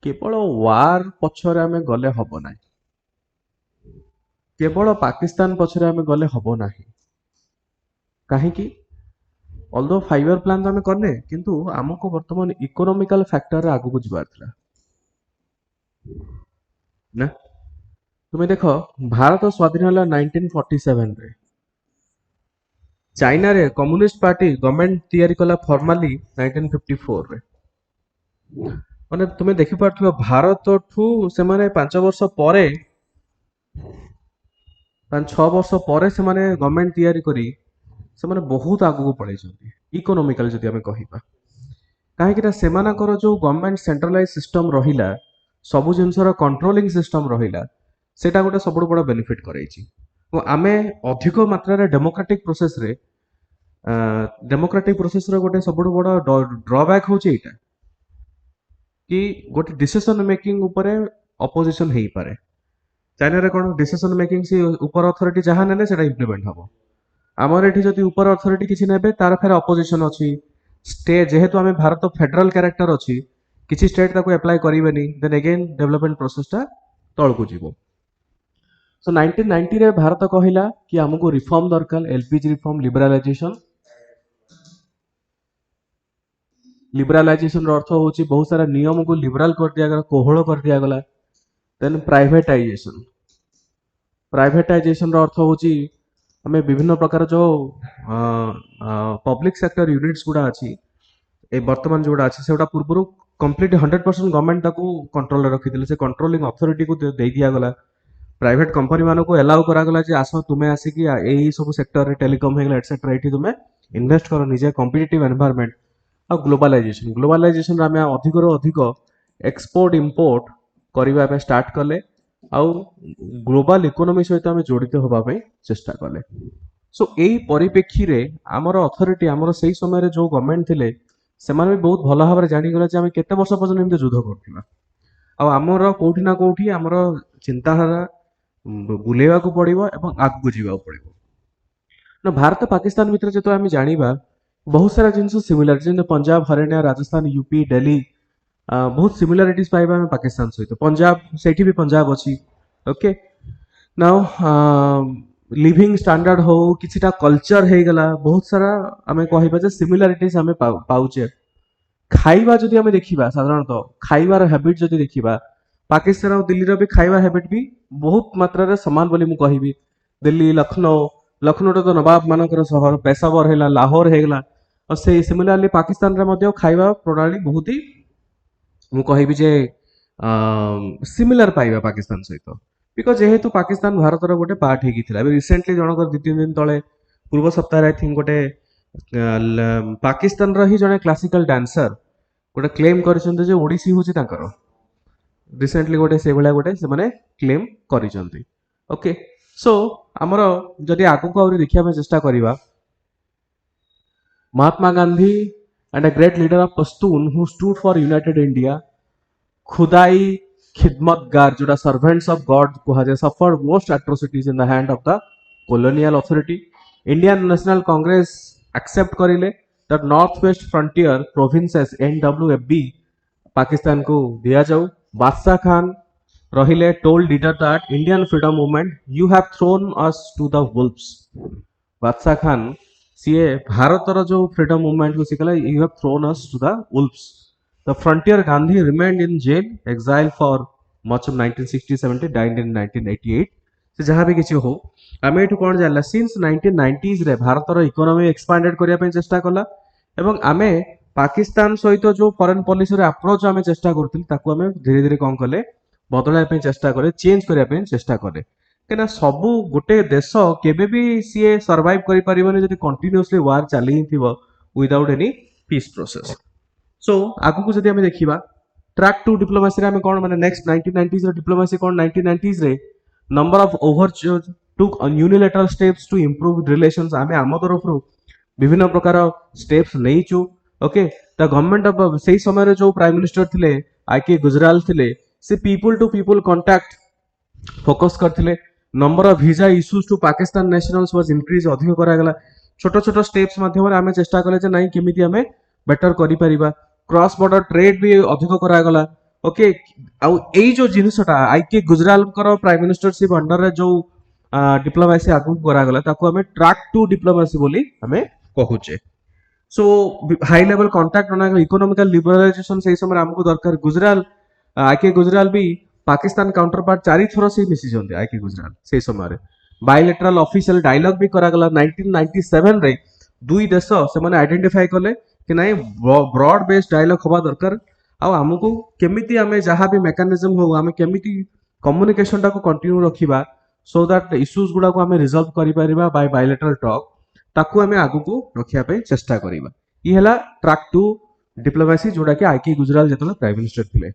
केवल वार पछरे आमे गले हबो नाही केवल पाकिस्तान पछरे आमे गले हबो नाही काहे कि ऑल्दो 5 ईयर प्लान तो आमे करने किंतु हमको वर्तमान इकोनॉमिकल फैक्टर आगु को जिबार थिला ନା ତୁମେ ଦେଖ ଭାରତ ସ୍ୱାଧୀନ ହେଲା 1947 ରେ ଚାଇନାରେ କମ୍ୟୁନିଷ୍ଟ ପାର୍ଟି ଗଭର୍ଣ୍ଣମେଣ୍ଟ ତିଆରି କଲା ଫର୍ମାଲି 1954 ରେ ମାନେ ତୁମେ ଦେଖିପାରୁଥିବ ଭାରତଠୁ ସେମାନେ 5 ବର୍ଷ ପରେ 5-6 ବର୍ଷ ପରେ ସେମାନେ ଗଭର୍ଣ୍ଣମେଣ୍ଟ ତିଆରି କରି ସେମାନେ ବହୁତ ଆଗକୁ ପଳେଇଛନ୍ତି ଇକୋନୋମିକାଲି ଯଦି ଆମେ କହିବା କାହିଁକି ନା ସେମାନଙ୍କର ଯୋଉ ଗଭର୍ଣ୍ଣମେଣ୍ଟ ସେଣ୍ଟ୍ରାଲାଇଜ ସିଷ୍ଟମ ରହିଲା ସବୁ ଜିନିଷର କଣ୍ଟ୍ରୋଲିଂ ସିଷ୍ଟମ ରହିଲା ସେଇଟା ଗୋଟେ ସବୁଠୁ ବଡ଼ ବେନିଫିଟ୍ କରାଇଛି ଓ ଆମେ ଅଧିକ ମାତ୍ରାରେ ଡେମୋକ୍ରାଟିକ ପ୍ରୋସେସର ଗୋଟେ ସବୁଠୁ ବଡ଼ ଡ୍ରବ୍ୟାକ୍ ହଉଛି ଏଇଟା କି ଗୋଟେ ଡିସିସନ ମେକିଂ ଉପରେ ଅପୋଜିସନ ହେଇପାରେ ଚାଇନାରେ କ'ଣ ଡିସିସନ ମେକିଂ ସେ ଉପର ଅଥରିଟି ଯାହା ନେଲେ ସେଟା ଇମ୍ପ୍ଲିମେଣ୍ଟ ହବ ଆମର ଏଠି ଯଦି ଉପର ଅଥରିଟି କିଛି ନେବେ ତାର ଫେର ଅପୋଜିସନ ଅଛି ଯେହେତୁ ଆମେ ଭାରତ ଫେଡେରାଲ କ୍ୟାରେକ୍ଟର ଅଛି କିଛି ଷ୍ଟେଟ୍ ତାକୁ ଆପ୍ଲାଏ କରିବେନି ଦେନ୍ ଏଗେନ୍ ଡେଭଲପମେଣ୍ଟ ପ୍ରୋସେସଟା ତଳକୁ ଯିବ ସୋ 1990 ରେ ଭାରତ କହିଲା କି ଆମକୁ ରିଫର୍ମ ଦରକାର ଏଲପିଜି ରିଫର୍ମ लिबरालाइजेशन अर्थ हूँ बहुत सारा नियम को लिबराल कर दिया कोहल कर दिगला देन प्राइवेटाइजेशन अर्थ हूँ आम विभिन्न प्रकार जो पब्लिक सेक्टर यूनिट्स गुड़ा अच्छी बर्तमान जोड़ा अच्छी से पूर्व कंप्लीट 100% गवर्नमेंट कंट्रोल रखी से कंट्रोलिंग अथॉरिटी को दे दिगला प्राइवेट कंपनी मान को एलाउ करागला आस तुम्हें आसिक यही सब सेक्टर टेलीकॉम एटसेट्रा ये तुम्हें इन्वेस्ट कर निजे कॉम्पिटिटिव एनवायरनमेंट आ ग्लोबलाइजेशन आम अधिक अधिक एक्सपोर्ट इंपोर्ट करने पे स्टार्ट कले आउ ग्लोबल इकोनॉमी सहित आम जड़ित होगापी चेष्टा कले सो यही परिप्रेक्षी रे आमर अथॉरिटी आमर से समय जो गवर्नमेंट थिले सेमाने भी बहुत भल भाव में जानीगला जे आम केते वर्ष पर्यंत एमती युद्ध करथिबा आमर कोठी ना कोठी आमर चिंताधारा बुलेवा को पड़िबो एवं आगु जीवा पड़िबो ना भारत पाकिस्तान भितर जेतो आम जानिबा बहुत सारा जिनस सिमिलर जैसे पंजाब हरियाणा राजस्थान यूपी दिल्ली बहुत सिमिलारिटीज पाइबा आम पाकिस्तान सहित पंजाब से भी पंजाब अच्छी ओके नाउ लिविंग स्टैंडर्ड हो किछिटा कल्चर हो गला बहुत सारा आम कह सिमिलारिटीज आम पाउचे खाइबा जदि आम देखा साधारणतः खाइबार हैबिट जदि देखा पाकिस्तान और दिल्ली भी खाइबा हैबिट भी बहुत मात्रा सामान बोली मु कहबी दिल्ली लखनऊ तो नवाब मानकर सहर पेशावर है लाहौर है और से सिमिलारली पाकिस्तान रे खाइबा प्रणाली बहुत ही मु कहबी जे सिमिलर पाइबा पाकिस्तान सहित बिकज जेहेतु पाकिस्तान भारत गोटे पार्ट होगी रिसेंटली जनक 2-3 दिन तले पूर्व सप्ताह आई थिंक गोटे पाकिस्तान ही जड़े क्लासिकल डांसर गोटे क्लेम कर ओडिसी हूँ रिसेंटली गोटे से भाया गोटे से क्लेम कर ओके सो आमर जदि आगक आहुरी देखा चेष्टा करवा Mahatma Gandhi and a great leader of Pashtun who stood for united India Khudai Khidmatgar जोड़ा सर्वेंट्स ऑफ गॉड कहुए suffered most atrocities in the hand of the colonial authority Indian National Congress accept करिले that North West Frontier Provinces NWFB Pakistan को दिया जाऊ बादशाह खान रहिले told leader that Indian freedom movement you have thrown us to the wolves Badshah Khan सीए भारतर जो freedom movement को सिखला you have thrown us to the wolves the Frontier Gandhi remained in jail exile for much of 1960-70 died in 1988 से जहाँ भी किसी हो आम ये कौन जानला सिंस 1990s रे भारतर इकोनॉमी एक्सपांडेड करने पे चेष्टा कला एवं आमे पाकिस्तान सहित जो फॉरेन पॉलिसी रे अप्रोच आमे चेष्टा करथिल ताकू आमे धीरे धीरे कौन कले बदलाय पे चेष्टा करे चेंज करने पे चेष्टा करे कहीं सबू गोटे देश केबे भी सीए सर्वाइव करि परिबनी जदि कंटिन्यूअसली वार चली without any peace process so आगु को जदि आमे देखिबा ट्रैक टू डिप्लोमेसी रे आमे कोन माने नेक्स्ट 1990s रे डिप्लोमेसी कोन 1990s रे number of overtures took unilateral steps to improve relations आमे आम तरफ विभिन्न प्रकार स्टेप्स नहींचु ओके द गवर्नमेंट ऑफ सही समय जो प्राइम मिनिस्टर थिले आईके गुजराल थिले से people to people contact focus करथिले number of visa issues to Pakistan nationals was increase अधिक करा गला छोट छोट स्टेप्स माध्यम रे आमे चेष्टा कले जे नाही केमिति आमे बेटर करि परिबा क्रॉस बॉर्डर ट्रेड भी अधिक करा गला ओके आउ एई जो जिनिसटा आईके गुजराल कर प्राइम मिनिस्टरशिप अंडर रे जो डिप्लोमेसी आगु करा गला ताको आमे ट्रैक टू डिप्लोमेसी बोली आमे कहूचे सो हाई लेवल कांटेक्ट बना इकोनॉमिकल लिबरलाइजेशन सही समय हमको दरकार गुजराल आके गुजराल भी पाकिस्तान काउंटर पार्ट 4 थर से मिसी आईके गुजराल से समय बायलेटराल ऑफिशियल डायलॉग भी करागला 1997 रे दुई देश से आइडेंटिफाई कले कि नहीं ब्रॉड बेस्ड डायलॉग हवा दरकार आमको केमिति आमे जहाँ भी मेकानिज्म हो आमे केमिति कम्युनिकेशन टाको कंटिन्यू रखिबा सो दैट इश्यूज गुडा को आमे रिजॉल्व करि परिबा बाय बायलेटरल टॉक ताकू आमे आगु को रखिया पे चेष्टा करिबा ई हला ट्रैक 2 डिप्लोमेसी जोड़ा कि आईके गुजराल जतले प्राइम मिनिस्टर थिले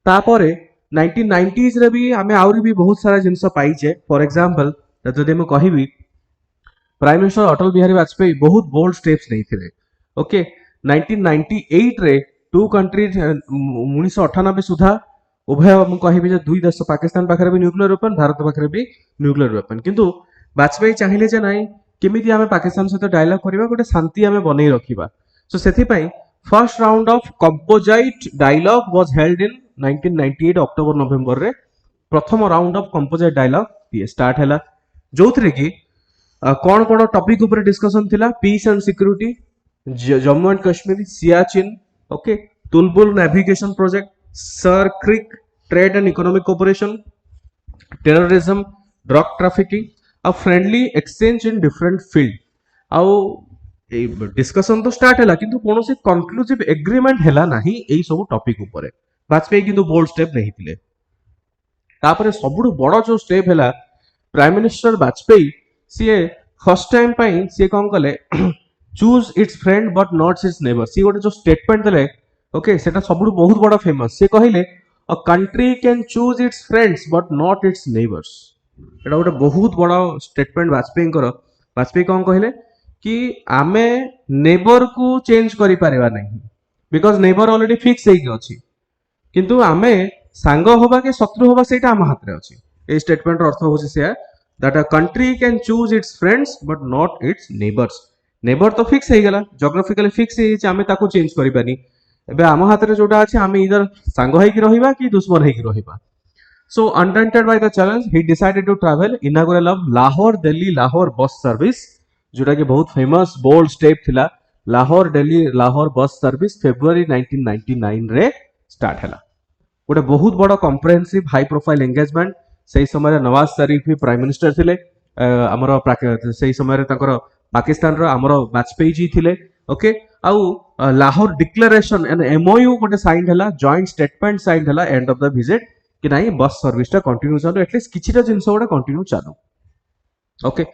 तापरे 1990s रे भी आमे आउरी भी बहुत सारा जिंस पाइचे फॉर एग्जांपल जदि मैं कहिबी प्राइम मिनिस्टर अटल बिहारी वाजपेयी बहुत बोल्ड स्टेप्स नहीं थे ओके 1998 रे टू कंट्री 1998 सुधा उभय मु कहिबी जे दुई देश पाकिस्तान पाखरे भी न्यूक्लियर वेपन भारत पाखरे भी न्यूक्लियर वेपन किंतु वाजपेयी चाहिए जे नहीं केमिति आमे पाकिस्तान सहित डायलॉग करिबा गोटे शांति आमे बनै रखिबा सो सेथि पई first round of composite dialogue was held in 1998 October November रे प्रथम round of composite dialogue start हैला जोथरे की कौन कौन टॉपिक ऊपर डिस्कशन थिला peace and security Jammu and Kashmir Siachen okay Tulbul navigation project Sir Creek trade and economic cooperation terrorism drug trafficking आ friendly exchange in different field आउ डिस्कशन तो स्टार्ट हैला किंतु कौन से कंक्लूसिव एग्रीमेंट हैला नाही एई सब टॉपिक ऊपर वाजपेयी किंतु बोल्ड स्टेप नहीं थिले तापरे सबुठु बड़ जो स्टेप हैला प्राइम मिनिस्टर वाजपेयी सीए फर्स्ट टाइम पाई सी कौन कले choose its friend but not its neighbour सी गोटे जो स्टेटमेंट देले ओके सेटा सबुठु बहुत बड़ा फेमस सी कहिले a country can choose it's friends but not it's neighbours एटा गोटे बहुत बड़ा स्टेटमेंट वाजपेयी कौन कहिले कि आमे नेबर को चेंज करि पारिबा नहीं बिकॉज नेबर ऑलरेडी फिक्स हेइ अछि किंतु आमे सांग होबा के शत्रु होबा सेटा हम हाथ रे अछि ए स्टेटमेंट अर्थ होछि से that a country can choose its friends but not its neighbors neighbor तो फिक्स हे गेला जियोग्राफिकली फिक्स हे जे आमे ताको चेंज करि पानी एबे आम हाथ रे जोटा अछि आमे इधर सांग होई कि रहिबा कि दुश्मन होई कि रहिबा so undaunted by the challenge he decided to travel inauguration of Lahore Delhi Lahore bus service जोटा कि बहुत फेमस बोल्ड स्टेप थिला Lahore Delhi Lahore bus service February 1999 रे स्टार्ट हैला गोटे बहुत बड़ कॉम्प्रिहेंसिव हाई प्रोफाइल एंगेजमेंट से समय नवाज शरीफ भी प्राइम मिनिस्टर थिले हमर से समय पाकिस्तान रो हमर वाजपेयी जी थिले ओके आउ लाहौर डिक्लेरेशन एंड एमओयू गोटे साइन हैला जॉइंट स्टेटमेंट साइन हैला एंड ऑफ द विजिट कि नाही बस सर्विस टा कंटिन्यू चालू एटलीस्ट किछिटा जिंस गोटे कंटिन्यू चालू ओके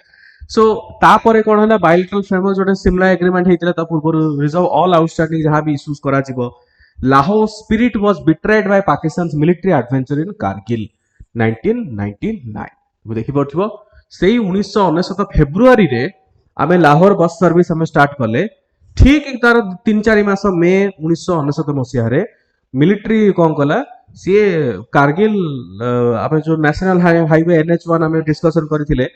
सो तापरे कोन हैला बायलेटरल फ्रेमवर्क जोटे सिमला एग्रीमेंट हेतिला ता पूर्व रिजॉल्व ऑल आउटस्टैंडिंग जहां भी इश्यूज करा जिवो Lahore spirit was betrayed by Pakistan military adventure in Kargil 1999 देखि पड़थिबो सेही 1999 फेब्रुअरी रे आमे लाहौर बस सर्विस हमें स्टार्ट कले ठीक तार 3-4 मास मे 1999 मसिया रे मिलिट्री कोन कला सी कारगिल आमे जो नेशनल हाईवे NH1 आमे डिस्कशन करथिले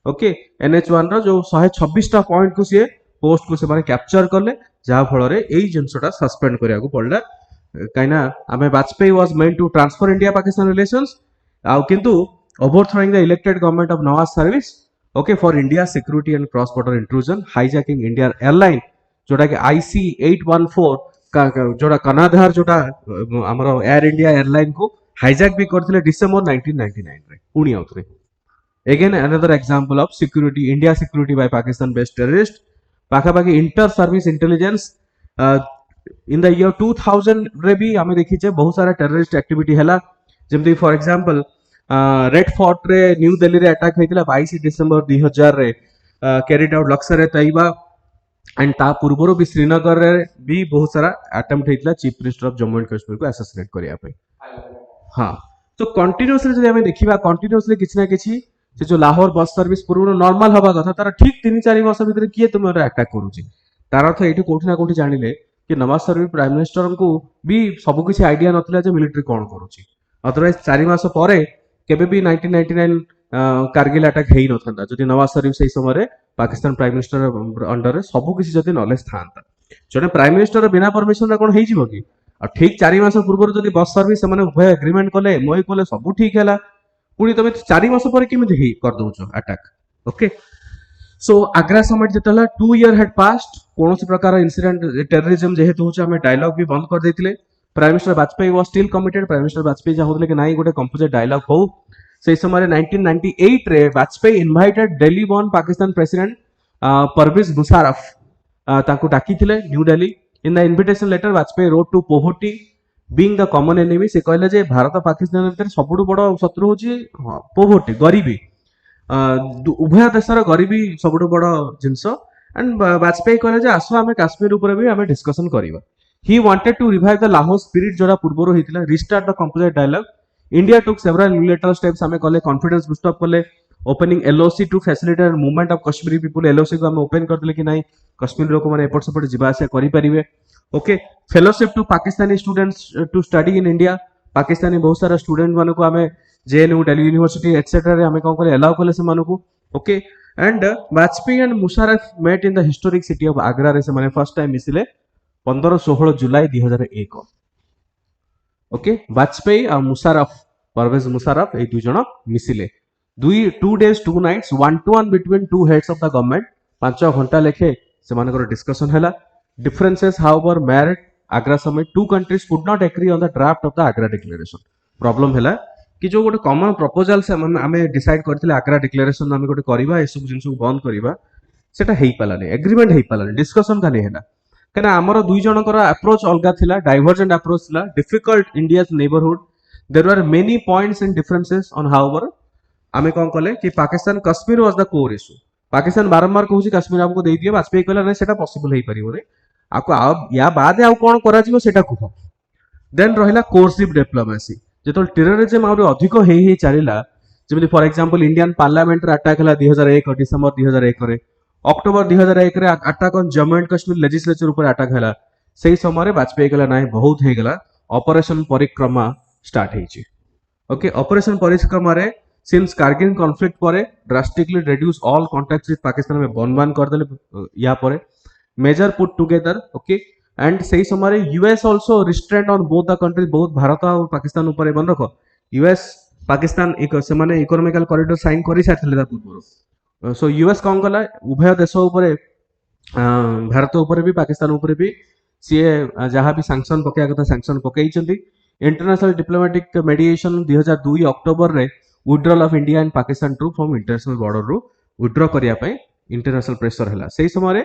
ओके NH1 रो जो 126 टा पॉइंट को सी पोस्ट को से माने कैप्चर करले जहा फल रे एई जिंसटा सस्पेंड करिया को पड़ला काइना आमे Vajpayee was meant to transfer India Pakistan relations किंतु overthrowing the elected government of Nawaz Sharif okay for India's security and cross border intrusion hijacking Indian airline जोटा कि IC814 जोटा कनाधार जोटा हमरो एयर इंडिया एयरलाइन को हाईजैक भी करथिले डिसेंबर 1999 रे पुणी आउथरे again another example of security India security by Pakistan based terrorist पाखा पाखी Inter Services Intelligence in the year 2000 रे भी हमें देखि छे बहुत सारा टेररिस्ट एक्टिविटी हैला जेमति फॉर एग्जांपल रेड फोर्ट रे न्यू दिल्ली रे अटैक हेतिला 22 डिसेंबर 2000 रे कैरिड आउट लक्सर रे तैयबा एंड ता पूर्वरो भी श्रीनगर रे भी बहुत सारा अटेम्प्ट हेतिला chief minister of Jammu and Kashmir को असैसिनेट करिया पे हां तो कंटीन्यूअसली जदि हमें देखिबा कंटीन्यूअसली किछ ना किछ से जो लाहौर बस सर्विस पूर्व नॉर्मल हवा कथा तार ठीक 3-4 वर्ष भीतर किए तुमरे अटैक करूची तार अर्थ एठी कोठी ना कोठी जानिले कि नवाज शरीफ प्राइम मिनिस्टर को भी सब किछ आईडिया नथिला जे मिलिट्री कोन करूची अदरवाइज 4 मास परे केबे भी 1999 कारगिल अटैक हेई नथंदा जदि नवाज शरीफ से समय Pakistan prime minister under sub किसी जदि नॉलेज थांता जने प्राइम मिनिस्टर बिना परमिशन कोन हेई जिवो कि आ ठीक 4 मास पूर्व जदि बस सर्विस माने उभय एग्रीमेंट कले मोई कले सब ठीक हैला पुणी तमे 4 मास पर केमिति हेई कर दोछो attack okay so Agra summit जतला 2 ईयर हैड पास्ड कोनोसी प्रकार इंसिडेंट टेररिज्म जेहेतु होछ हमें डायलॉग भी बंद कर देथिले prime minister Vajpayee was still committed prime minister Vajpayee चाहूले कि नहीं गोटे कंपोजिट डायलॉग हो से समय 1998 रे Vajpayee invited Delhi born Pakistan president Parvez Musharraf तांको डाकिथिले New Delhi in the invitation letter Vajpayee wrote to poverty being the common enemy से कहले जे भारत पाकिस्तान भीतर सबुठु बड़ शत्रु होची पोवर्टी गरीबी उभय देशर गरीबी सबुठु बड़ जिंस एंड वाजपेयी कहले जे आसो आमे काश्मीर ऊपर भी आमे डिस्कशन करिबा he wanted to revive the Lahore spirit जोरा पूर्वरो हेतिला restart the composite dialogue India took several unilateral steps आमे कले कॉन्फिडेंस बूस्ट अप कले opening LOC to facilitate movement of Kashmiri people LOC को आमे ओपन कर देले कि नाही कश्मीर लोक माने एपट सेपट जिबा आसे करि परिबे okay fellowship to Pakistani students to study in India Pakistani बहुत सारा स्टूडेंट मानको आमे जेएनयू दिल्ली यूनिवर्सिटी एटसेट्रा रे आमे कोन करे अलाउ कले से मानको okay and Vajpayee and Musharraf met in the historic city of Agra रे से माने फर्स्ट टाइम मिसिले 15-16 जुलाई 2001 ओके वाजपेयी और मुशर्रफ परवेज मुशर्रफ ए दुई जण मिसिले 2 days 2 nights 1-to-1 between two heads of the government 5 घंटा लेखे से मानकर डिस्कशन हैला differences however marred Agra summit two countries could not agree on the draft of the Agra declaration problem हैला कि जो गोटे कॉमन प्रपोजल से आमे डिसाइड करथिले आगरा डिक्लेरेशन आमे गोटे करबा ए सब जिंस बंद करबा सेटा हेई पालानी एग्रीमेंट हेई पालानी डिस्कशन खाली हैला कना हमर दुई जनकर अप्रोच अलगा थिला डाइवर्जेंट अप्रोच थिला difficult India's neighbourhood there were many points and differences on however आमे कोन कले कि Pakistan Kashmir was the core issue Pakistan बारंबार कहूची कश्मीर हमको दे दियो वाजपेयी कहला नै सेटा पॉसिबल हेई परिबो रे आको या बाद आ कोन करा जिवो सेटा कुह देन रहिला कोर्सिव डिप्लोमेसी जेतल टेररिज्म आउर अधिक हेई चलिला Zeme for example Indian parliament रे अटैक हला 2001 डिसेंबर 2001 रे अक्टोबर 2001 रे attack on Jammu and Kashmir legislature ऊपर अटैक हला सेही समय रे वाजपेयी कहला नाही बहुत हे गेला ऑपरेशन परिक्रमा स्टार्ट हेची ओके ऑपरेशन परिक्रमा रे सिंस कारगिल कॉन्फ्लिक्ट परे drastically reduce all contacts with Pakistan में बन कर देले या परे major put together okay and सेही समय रे US also restraint on both the countries बहुत भारत और पाकिस्तान ऊपर बन रखो यूएस पाकिस्तान एक से माने इकोनॉमिकल कॉरिडोर साइन करि सारथिले पूर्व सो यूएस कौन कला उभय देश ऊपर भारत ऊपर भी पाकिस्तान ऊपर भी सी जहाँ भी सैंक्शन पकया कथा सैंक्शन पकईचंती इंटरनेशनल डिप्लोमेटिक मेडिएशन 2002 अक्टोबर रे withdrawal of India and Pakistan troop from international border रु विड्रॉ करिया पई इंटरनेशनल प्रेशर हला सेही समय रे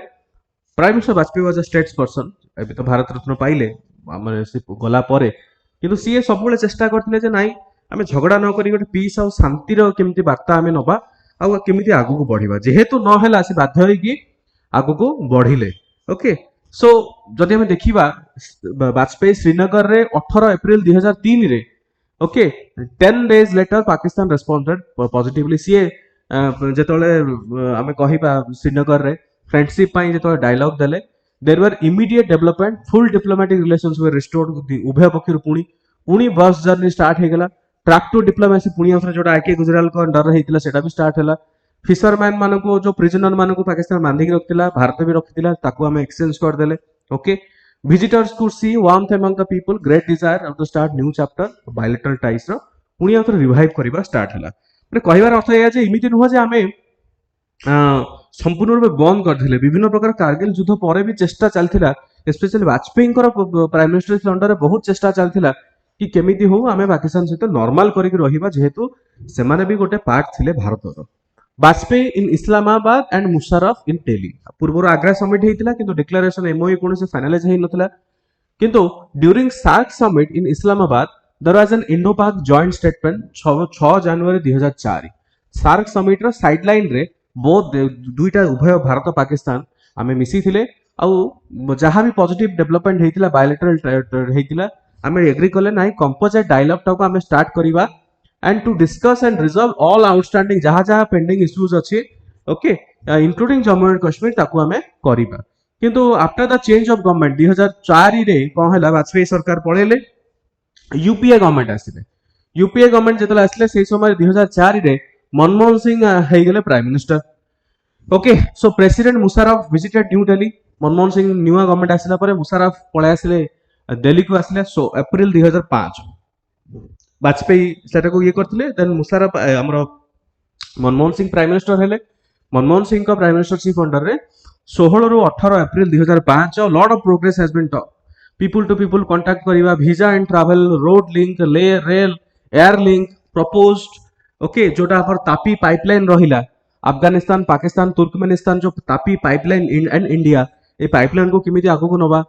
prime minister Vajpayee was a statesperson एबे तो भारत रत्न पाइले माने से गला परे किंतु सी सब बेले चेष्टा करथिले जे नाही आमे झगड़ा न करी गोटे पीस और शांति रो केमती वार्ता आमे नबा आ केमिति आगु को बढ़िबा जेहेतु न हैला से बाध्य होई कि आगु को बढ़िले ओके सो जदि हम देखिबा वाजपेयी श्रीनगर रे 18 अप्रैल 2003 रे okay 10 days later Pakistan responded positively सी जेतले आमे कहिबा श्रीनगर रे फ्रेंडशिप पाई जेतले डायलॉग देले there were immediate development full diplomatic relations were restored उभय पक्षर पुणी बस जर्नी स्टार्ट हे गेला ट्रैक टू डिप्लोमेसी पुणी आउथरे जोटा आके गुजराल को अंडर हेतिला सेटा भी स्टार्ट हैला फिशरमैन मानको जो प्रिजनर मानको पाकिस्तान बांधी के रखतिला भारत भी रखतिला ताको हम एक्सचेंज कर देले okay visitors could see warmth among the people great desire of the start new chapter bilateral ties रो पुणी आउथरे रिवाइव करबा स्टार्ट हैला माने कहिबार अर्थ या जे इमिति नुह जे आमे संपूर्ण रूप बंद करथिले विभिन्न प्रकार कारगिल युद्ध परे भी चेष्टा चलथिला specially Vajpayee prime minister under बहुत चेष्टा चलथिला कि केमिति हो आमे पाकिस्तान सहित नॉर्मल करिक रहिबा जेहेतु सेमाने भी गोटे पार्ट थिले भारतर वाजपेयी इन इस्लामाबाद एंड मुशर्रफ इन दिल्ली पूर्व आग्रा समिट हेतिला किंतु डिक्लेरेशन एमओयू कोन से फाइनलाइज हेइ नथिला किंतु during SAARC summit in Islamabad there was an Indo Pak joint statement 6 January 2004 SAARC summit रो साइडलाइन रे बोथ दुईटा उभय भारत पाकिस्तान आमे मिसी थिले आउ जहां भी पॉजिटिव डेवलपमेंट हेतिला बायलैटरल हेतिला आमे एग्री कले नाही कंपोजिट डायलॉग टाको आमे स्टार्ट करिबा and to discuss and resolve all outstanding जहां जहां पेंडिंग इश्यूज अछि okay including Jammu and Kashmir ताको आमे करिबा किंतु after the change of government 2004 रे कोन हला वाजपेयी सरकार पळेले यूपीए गवर्नमेंट आसिले यूपीए गवर्नमेंट जेतला आसिले सेही समय 2004 रे मनमोहन सिंह हे गेले prime minister okay so president Musharraf visited New Delhi Manmohan Singh new government आसिला परे मुशर्रफ पळे आसिले दिल्ली को आसिले सो अप्रैल 2005 वाजपेयी सेटा को ये करथिले देन मुशर्रफ हमर मनमोहन सिंह प्राइम मिनिस्टर हेले मनमोहन सिंह का प्राइम मिनिस्टरशिप अंडर रे 16 रु 18 April 2005 lot of progress has been people to people contact करिवा, visa and travel, road link, rail, air link proposed, okay, जोटा हमर तापी पाइपलाइन रहिला, अफगानिस्तान, पाकिस्तान, तुर्कमेनिस्तान जो TAPI pipeline and India, a pipeline को किमिति आगु को नबा.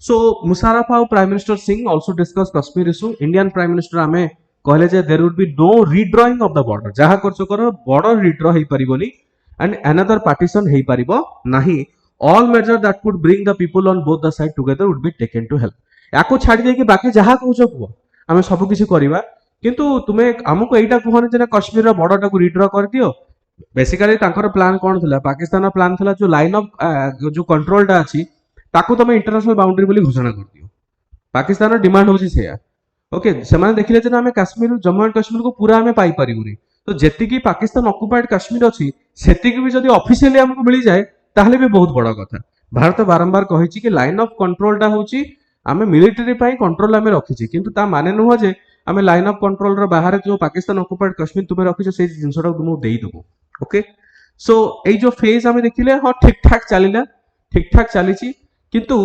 सो मुशारफ और prime minister Singh also discuss Kashmir issue. Indian prime minister आमे कहले जे there would be no redrawing of the border, जहा करछो करो बॉर्डर रीड्रॉ हेई परिबोनी एंड अनदर पार्टीशन हेई परिबो नाही. All measure that could bring the people on both the side together would be taken to help. याको छाडी दे कि बाकी जहा कहछो कुओ आमे सब किछि करिवा, किंतु तुमे हमको एटा कहने जे कश्मीर रो बॉर्डर टाको रीड्रॉ कर दियो. बेसिकली तांकर प्लान कोन थिला, पाकिस्तान प्लान थिला जो लाइन ऑफ जो कंट्रोल टा अछि ताको तमे इंटरनेशनल बाउंड्री बोली घोषणा कर दियो. पाकिस्तान डिमांड होछि सेया. ओके, सेमाने देखिले जे आमे कश्मीर, जम्मू एंड कश्मीर को पूरा आमे पाई परिबुनी. तो जेतिकी पाकिस्तान ऑक्युपाइड कश्मीर अछि सेतिकी भी जदी ऑफिशियली हमको मिली जाए ताहले भी बहुत बड़ा कथा. भारत बारंबार कहिछि कि लाइन ऑफ कंट्रोल टा होछि आमे मिलिटरी पाई कंट्रोल आमे रखिछि, किंतु ता माने नुह जे आमे लाइन ऑफ कंट्रोल रो बाहर जो पाकिस्तान ऑक्युपाइड कश्मीर तुमे रखिछ से जिंसटा तुमको देई दबो. ओके, सो एई जो फेज आमे देखिले हां ठीक ठाक चलिला, ठीक ठाक चलीछि, किंतु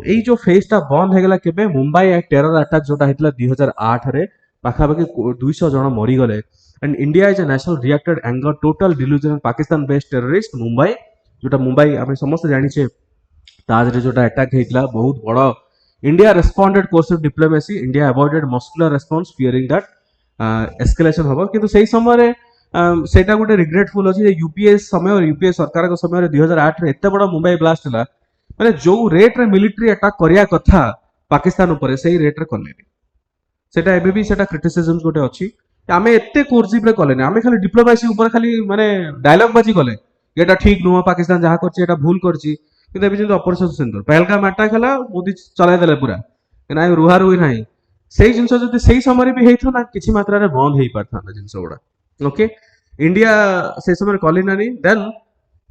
एई जो फेज टा बंद हेगला केबे मुंबई टेरर अटैक जोटा हेतला 2008 रे पाखापाखि 200 जन मरी गले. And India is a national reacted anger total delusion Pakistan based terrorist Mumbai, जोटा मुंबई आमे समस्त जानिछे ताज रे जोटा अटैक हेतला बहुत बड़ा. India responded course of diplomacy, India avoided muscular response fearing that escalation होबो. किंतु सेही समय रे सेटा गोटे रिग्रेटफुल अछि जे यूपीए समय, यूपीए सरकार के समय रे 2008 रे एते बड़ा मुंबई ब्लास्ट हला, माने जो रेट रे मिलिटरी अटैक करिया कथा पाकिस्तान ऊपर सेही रेट रे करलेनी. सेटा एबे भी सेटा क्रिटिसिज्म गोटे अछि. आमे एते कोर्सिव रे कलेनी, आमे खाली डिप्लोमेसी ऊपर खाली माने डायलॉग बाजी कले एटा ठीक नुह, पाकिस्तान जहा करछि एटा भूल करछि. किंतु एबे जे ऑपरेशन सिंदूर पहलगाम अटैक हला मोदी चलाइ देले पूरा, ना रुहा रुई नाही. सेही जिंस जति सेही समय भी हेइथो ना किछि मात्रा रे बंद हेइ पारथा जिंस गुडा. ओके, इंडिया से समय कलिनानी. देन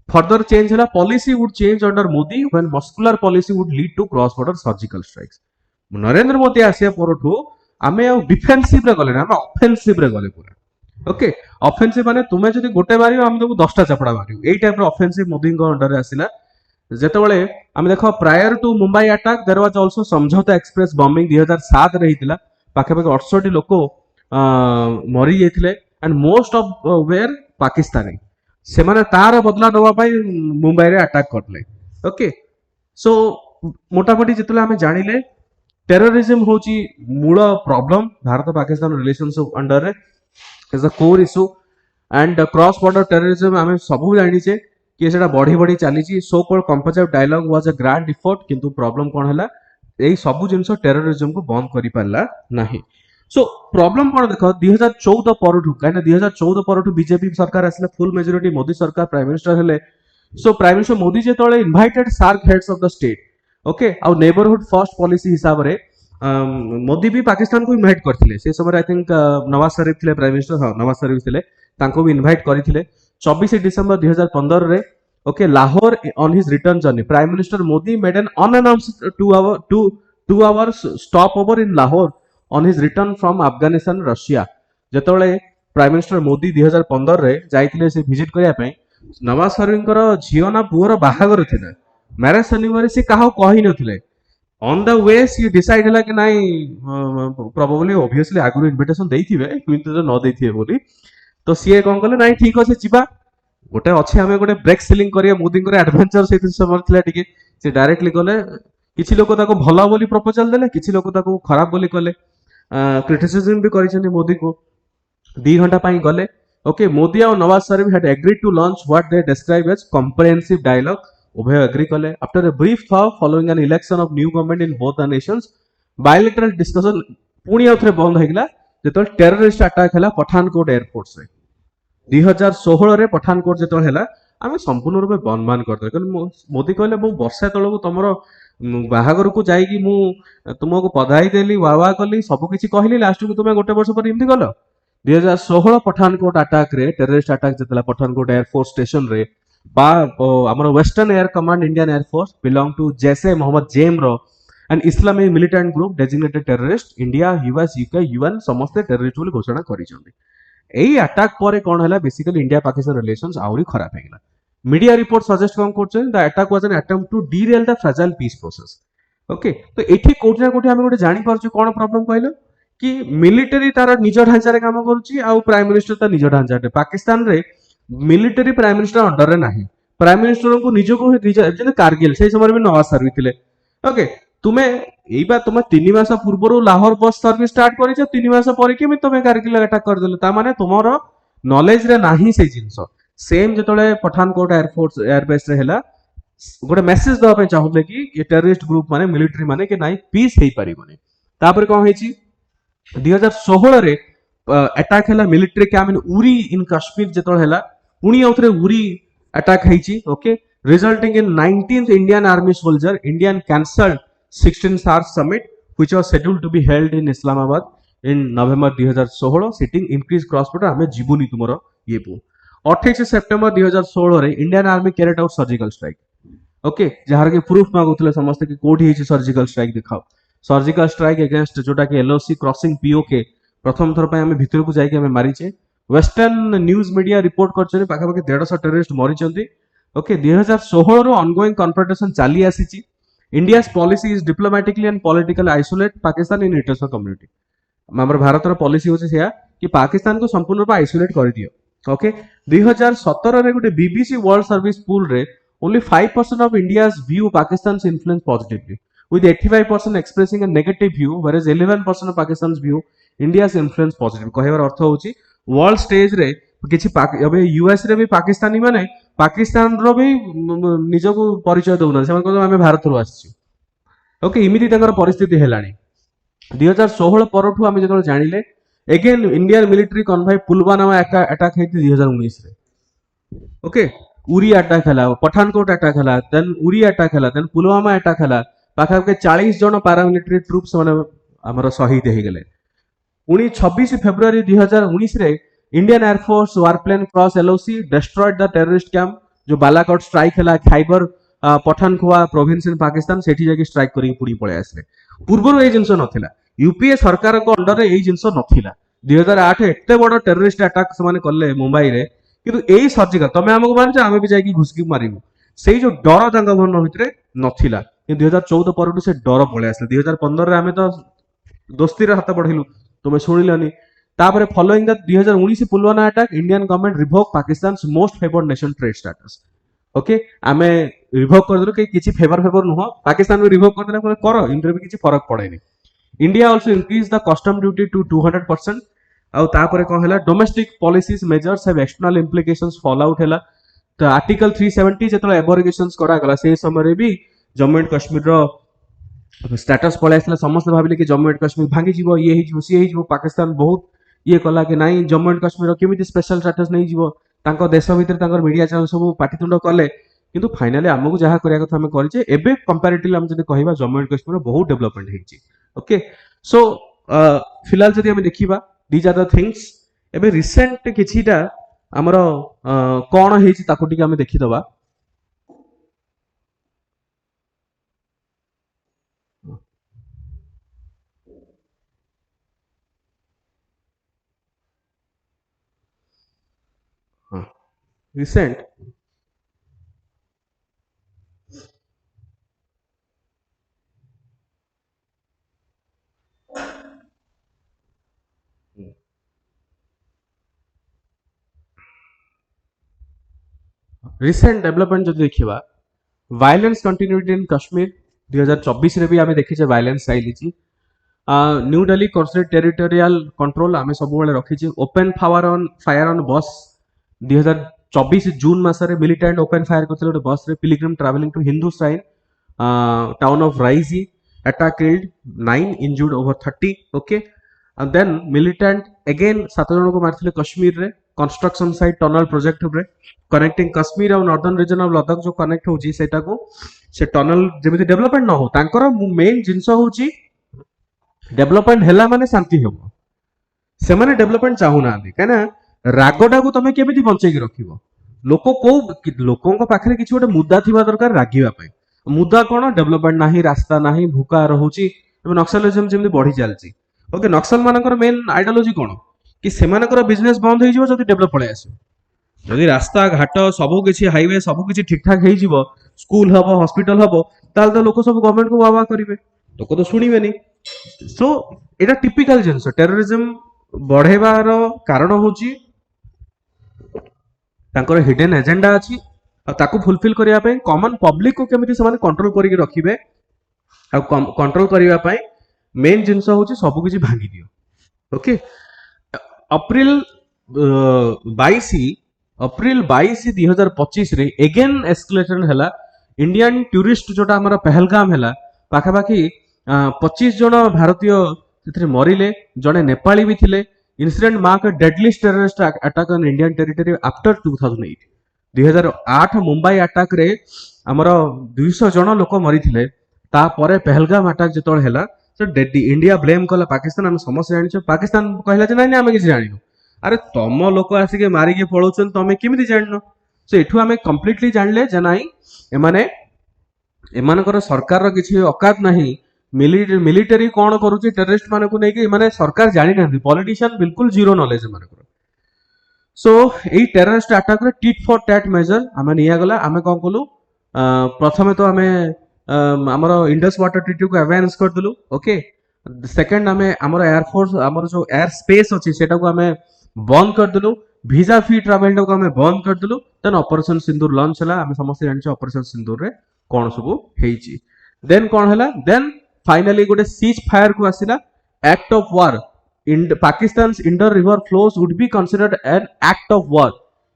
फर्दर चेंज हला, policy would change under Modi when muscular policy would lead to cross border surgical strikes. Narendra Modi आसिया परठू आमे आ डिफेंसिव रे गले ना, आमे ऑफेंसिव रे गले पूरा. ओके, ऑफेंसिव माने तुमे जदी गोटे मारियो हम तुमको 10टा चपड़ा मारियो, एई टाइप रो ऑफेंसिव मोदी को अंडर रे आसिला. जेतेबेले आमे देखो prior to Mumbai attack there was also Samjhauta express bombing 2007 रे हितला, पाखे 68 लोक मरी जाइथिले and most of were Pakistani. सेमाने तार बदला नवा पाई मुंबई रे अटैक करले. ओके, सो मोटामोटी जितले आमे जानिले टेररिज्म होची मूल problem Bharat Pakistan relationship under रे is a core issue. And cross border terrorism आमे सब जानिचे कि सेटा बढ़ी बढ़ी चली. So called composite dialogue was a grand effort, किंतु प्रॉब्लम कोन हला एई सब जिंस टेररिज्म को बंद करि पारला नाही. सो प्रॉब्लम कोन देखो 2014 परठू, काहे 2014 परठू बीजेपी सरकार आसले, फुल मेजॉरिटी मोदी सरकार प्राइम मिनिस्टर हेले. सो प्राइम मिनिस्टर मोदी जेतळे invited SAARC heads of the state, okay, a neighbourhood first policy हिसाब रे मोदी भी पाकिस्तान को इनवाइट करथिले. से समय आई थिंक नवाज शरीफ थिले प्राइम मिनिस्टर, हां नवाज शरीफ थिले, तांको भी इनवाइट करथिले 24 डिसेंबर 2015 रे. Okay, Lahore on his return journey prime minister Modi made an unannounced 2 hours stop over in Lahore on his return from Afghanistan Russia. जेतळे प्राइम मिनिस्टर मोदी 2015 रे जाइथिले से विजिट करिया पय, नवाज शरीफकर झियो ना पुअर बाहागर थिला, मैरिज सेरेमनी से काहो कहि नथिले. ऑन द वे सी डिसाइड हला कि नाही प्रोबेबली ऑब्वियसली आगु इनविटेशन देइथिबे किंतु न देइथिबे बोली. तो सीए कोन कहले नाही ठीक अछि जिबा, गोटे अच्छे आमे गोटे ब्रेक सेलिंग करिया मोदी को एडवेंचर से समय थिला टिके. से डायरेक्टली गले, किछि लोक ताको भला बोली प्रपोजल देले, किछि लोक ताको खराब बोली कहले, क्रिटिसिज्म भी करिसेंती मोदी को. 2 घंटा पाई गले. ओके, मोदी और Nawaz Sharif had agreed to launch what they describe as comprehensive dialogue. उभय एग्री कले. After a brief thought following an election of new government in both the nations, bilateral discussion पुणी आउथरे बंद हेगला जेतल टेररिस्ट अटैक हला पठानकोट एयरपोर्ट से 2016 रे. पठानकोट जेतल हला आमे संपूर्ण रूपे बंदमान करदे. मोदी कहले मो वर्षा तळको तमरो बाहागर को जाईकी मु तुमको पधाई देली, वावा कली, सब किछि कहली, लास्ट को तुमे गोटे वर्ष पर इमति गलो. 2016 पठानकोट अटैक रे, टेररिस्ट अटैक जेतला पठानकोट एयरफोर्स स्टेशन रे, बा हमर western air command Indian air force belong to Jaish Mohammed जेम रो and Islamic militant group designated terrorist. India, US, UK, UN समस्त टेररिस्ट बोली घोषणा करिसंती. एई अटैक पर कौन है बेसिकली इंडिया पाकिस्तान रिलेशंस आउरी खराब हेगला. मीडिया रिपोर्ट सजेस्ट कौन करछन the attack was an attempt to derail the fragile peace process. Okay तो एठी कोठी ना कोठी आमे गोटे जानि पारछु कोन प्रॉब्लम कहलो कि मिलिटरी तार निज ढांचारे काम करूची आ प्राइम मिनिस्टर ता निज ढांचारे पाकिस्तान रे मिलिटरी प्राइम मिनिस्टर अंडर रे नाही प्राइम मिनिस्टर को निज को जे कारगिल से समय में नवाज शरीफ थिले ओके तुमे एई बा तुमे 3 मास पूर्वरो लाहौर बस सर्विस स्टार्ट करिछ 3 मास पर के तुमे कारगिल अटैक कर देले ता माने तुमरो नॉलेज रे नाही से जिंस सेम जतले पठानकोट एयरफोर्स एयरबेस रे हैला गोटे मेसेज दवा पे चाहूले कि ये टेररिस्ट ग्रुप माने मिलिटरी माने कि नाही पीस हेई परिबोनी तापर कोन हेची 2016 रे अटैक हैला मिलिटरी कैंप इन उरी इन कश्मीर जतल हैला पुणी औथरे उरी अटैक हेची okay resulting in 19th Indian army soldier Indian cancelled 16th SAARC summit which was scheduled to be held in Islamabad in November 2016 sitting increase cross border हमें जीवनी तुमरो ये पु 28 सितंबर 2016 रे Indian army carried out surgical strike okay जहार के proof मागुतले समस्त कि कोठी हेची सर्जिकल स्ट्राइक दिखाओ सर्जिकल स्ट्राइक अगेंस्ट जोटा कि एलओसी क्रॉसिंग पीओके प्रथम थर पे हमें भितर को जाई के हमें मारिचे वेस्टर्न न्यूज मीडिया रिपोर्ट करछे पाखा पाखी 150 टेररिस्ट मरिचंती ओके 2016 रो ऑनगोइंग कन्फ्रंटेशन चाली आसीची India's policy is diplomatically and politically isolate Pakistan in international community हमर भारत रो पॉलिसी होचे सेया कि पाकिस्तान को संपूर्ण रूप आइसोलेट कर दियो ओके 2017 रे गुटे बीबीसी वर्ल्ड सर्विस पूल रे only 5% of India's view Pakistan's influence positively with 85% expressing a negative view whereas 11% of Pakistan's view India's influence positive कहबार अर्थ होची वर्ल्ड स्टेज रे किछि अबे यूएस रे भी पाकिस्तानी माने पाकिस्तान रो भी निजको परिचय दउना से कहतो हमें भारत रो आछि ओके इमिति तंगर परिस्थिति हेलानी 2016 परठू आमे जतल जानिले again Indian military convoy Pulwama attack हेति 2019 रे ओके उरी अटैक हला पठानकोट अटैक हला देन उरी अटैक हला देन पुलवामा अटैक हला पाखा के 40 जन पैरामिलिटरी ट्रूप्स माने हमर शहीद हे गेले 26 फरवरी 2019 रे Indian air force warplane cross LOC destroyed the terrorist camp जो बालाकोट स्ट्राइक हला खैबर पठानखोआ प्रोविंस इन पाकिस्तान सेठी जाके स्ट्राइक करी पुडी पळे आसले पूर्वरो ए जिंस नथिला यूपीए सरकार को अंडर रे ए जिंस नथिला 2008 एते बड़ टेररिस्ट अटैक से माने करले मुंबई रे किंतु एई सर्जिकल तमे हमको मानछ आमे भी जाकी घुसकी मारिबु सेई जो डर तांग मन भितरे नथिला कि 2014 परटू से डर पळे आसले 2015 रे आमे तो दोस्ती रे हाथ बढ़िलु तुमे सुनिलनी तापर following the 2019 Pulwama attack Indian government revoke Pakistan most favoured nation trade status okay आमे रिवोक कर देलो कि किछि फेवर नुह पाकिस्तान में रिवोक कर देला करो इंद्र भी किछि फरक पड़ेनी India also increase the custom duty to 200% आउ तापर कोन हला domestic policies measures have external implications fall out हला तो आर्टिकल 370 जतलो एबोरिगेशंस करा गला से समय रे भी जम्मू एंड कश्मीर रो स्टेटस पळे आसला समस्त भाबिले कि जम्मू एंड कश्मीर भांगी जीवो ये ही जीवो सी ही जीवो पाकिस्तान बहुत ये कला कि नहीं जम्मू एंड कश्मीर रो केमिति स्पेशल स्टेटस नहीं जीवो तांको देश भीतर तांकर मीडिया चैनल सब पाटितुंड कले किंतु फाइनली हमकु जहा करिया कथा हम करिचे एबे कंपैरेटिवली हम जदी कहिबा जम्मू एंड कश्मीर बहुत डेवलपमेंट हेची ओके सो फिलहाल जदी हम देखिबा दीज आर द थिंग्स एबे रिसेंट किछिटा हमर कोन हेची ताको टिके हम देखि दबा रिसेंट रिसेंट डेवलपमेंट जो देखिबा वायलेंस कंटिन्यूटी इन कश्मीर 2024 रे भी आमे देखिचे वायलेंस आइलिची new Delhi corporate territorial control आमे सब बेले रखिची open fire on bus 2024 June मासरे मिलिटेंट ओपन फायर करथिले गोटे बस रे pilgrim travelling to Hindu shrine town of Reasi attack killed 9 injured over 30 okay and then militant again 7 जन को मारथिले कश्मीर रे कंस्ट्रक्शन साइट टनल प्रोजेक्ट रे कनेक्टिंग कश्मीर और नॉर्दर्न रीजन ऑफ लद्दाख जो कनेक्ट होची सेटा को से टनल जेमिति डेवलपमेंट न हो तांकर मेन जिंस होची डेवलपमेंट हैला माने शांति हेबो से माने डेवलपमेंट चाहू ना काना रागटा को तमे केमिति बंचै के रखिबो लोकों को पाखरे किछि गोटे मुद्दा थिबा दरकार रागिबा पय मुद्दा कोन डेवलपमेंट नाही रास्ता नाही भूका रहूची एबे नक्सलिज्म जेमिति बढ़ी चलची ओके नक्सल मानकर मेन आइडियोलॉजी कोन कि सेमानकर बिजनेस बंद होई जिवो जदि डेवलप पळे आसो जदि रास्ता घाट सब किछि हाईवे सब किछि ठीक ठाक हेई जिवो स्कूल हबो हॉस्पिटल हबो ताल तो लोक सब गवर्नमेंट को वाह करेंगे, लोक तो शुणिबेनी। सो एटा टिपिकल जिनस टेररिज्म बढ़ेबार कारण होची तांकर हिडन एजेंडा अछि आ ताकू फुलफिल करिया पे कॉमन पब्लिक को केमिति से कंट्रोल करिके रखिबे आ कंट्रोल करिया पे मेन जिनस होची सब किछि भांगी दियो। ओके, अप्रैल 22 2025 रे एगेन एस्केलेशन हैला इंडियन टूरिस्ट जोटा हमारा पहलगाम हैला पाखापाखि 25 जन भारतीय ସେଥିରେ ମରିଲେ, ଜଣେ ନେପାଳୀ ବି ଥିଲେ। Incident mark deadliest terrorist attack on Indian territory after 2008। 2008 Mumbai ଆଟାକରେ ଆମର 200 ଜଣ ଲୋକ ମରିଥିଲେ। ତାପରେ ପହଲଗାମ ଆଟାକ ଯେତେବେଳେ ହେଲା ସେ ଇଣ୍ଡିଆ ବ୍ଲେମ୍ କଲା ପାକିସ୍ତାନ। ଆମେ ସମସ୍ତେ ଜାଣିଛୁ ପାକିସ୍ତାନ କହିଲା ଯେ ନାଇଁ ଆମେ କିଛି ଜାଣିନୁ। ଆରେ ତମ ଲୋକ ଆସିକି ମାରିକି ପଳଉଛନ୍ତି ତମେ କେମିତି ଜାଣିନ? ସो ଏଠୁ ଆମେ କମ୍ପ୍ଲିଟଲି ଜାଣିଲେ ଯେ ନାଇଁ ଏମାନଙ୍କର ସରକାରର କିଛି ଅକାତ ନାହିଁ। मिलिटरी कौन करुच्ची टेररिस्ट मान को लेकिन माने सरकार जानी ना, पॉलिटिशियन बिल्कुल जीरो नॉलेज मान। सो यही टेररिस्ट अटैक रे टिट फॉर टैट मेजर आम निया गला। आम कौन कलु प्रथम तो आम आमर इंडस वाटर ट्रिटी को अवेयरनेस करदेलु। ओके, सेकंड आम आमर एयरफोर्स आमर जो एयर स्पेस अच्छी सेटा को आम बंद करदेलु। वीजा फ्री ट्रावेल को आम बंद करदेलु। देन ऑपरेशन सिंदूर लॉन्च है। आम समस्त जानी ऑपरेशन सिंदूर रे कौन सब होइची। देन कौन है, देन फाइनली गोटे सीज फायर को आसिला act of war. Pakistan Indus river flows would be considered an act of war.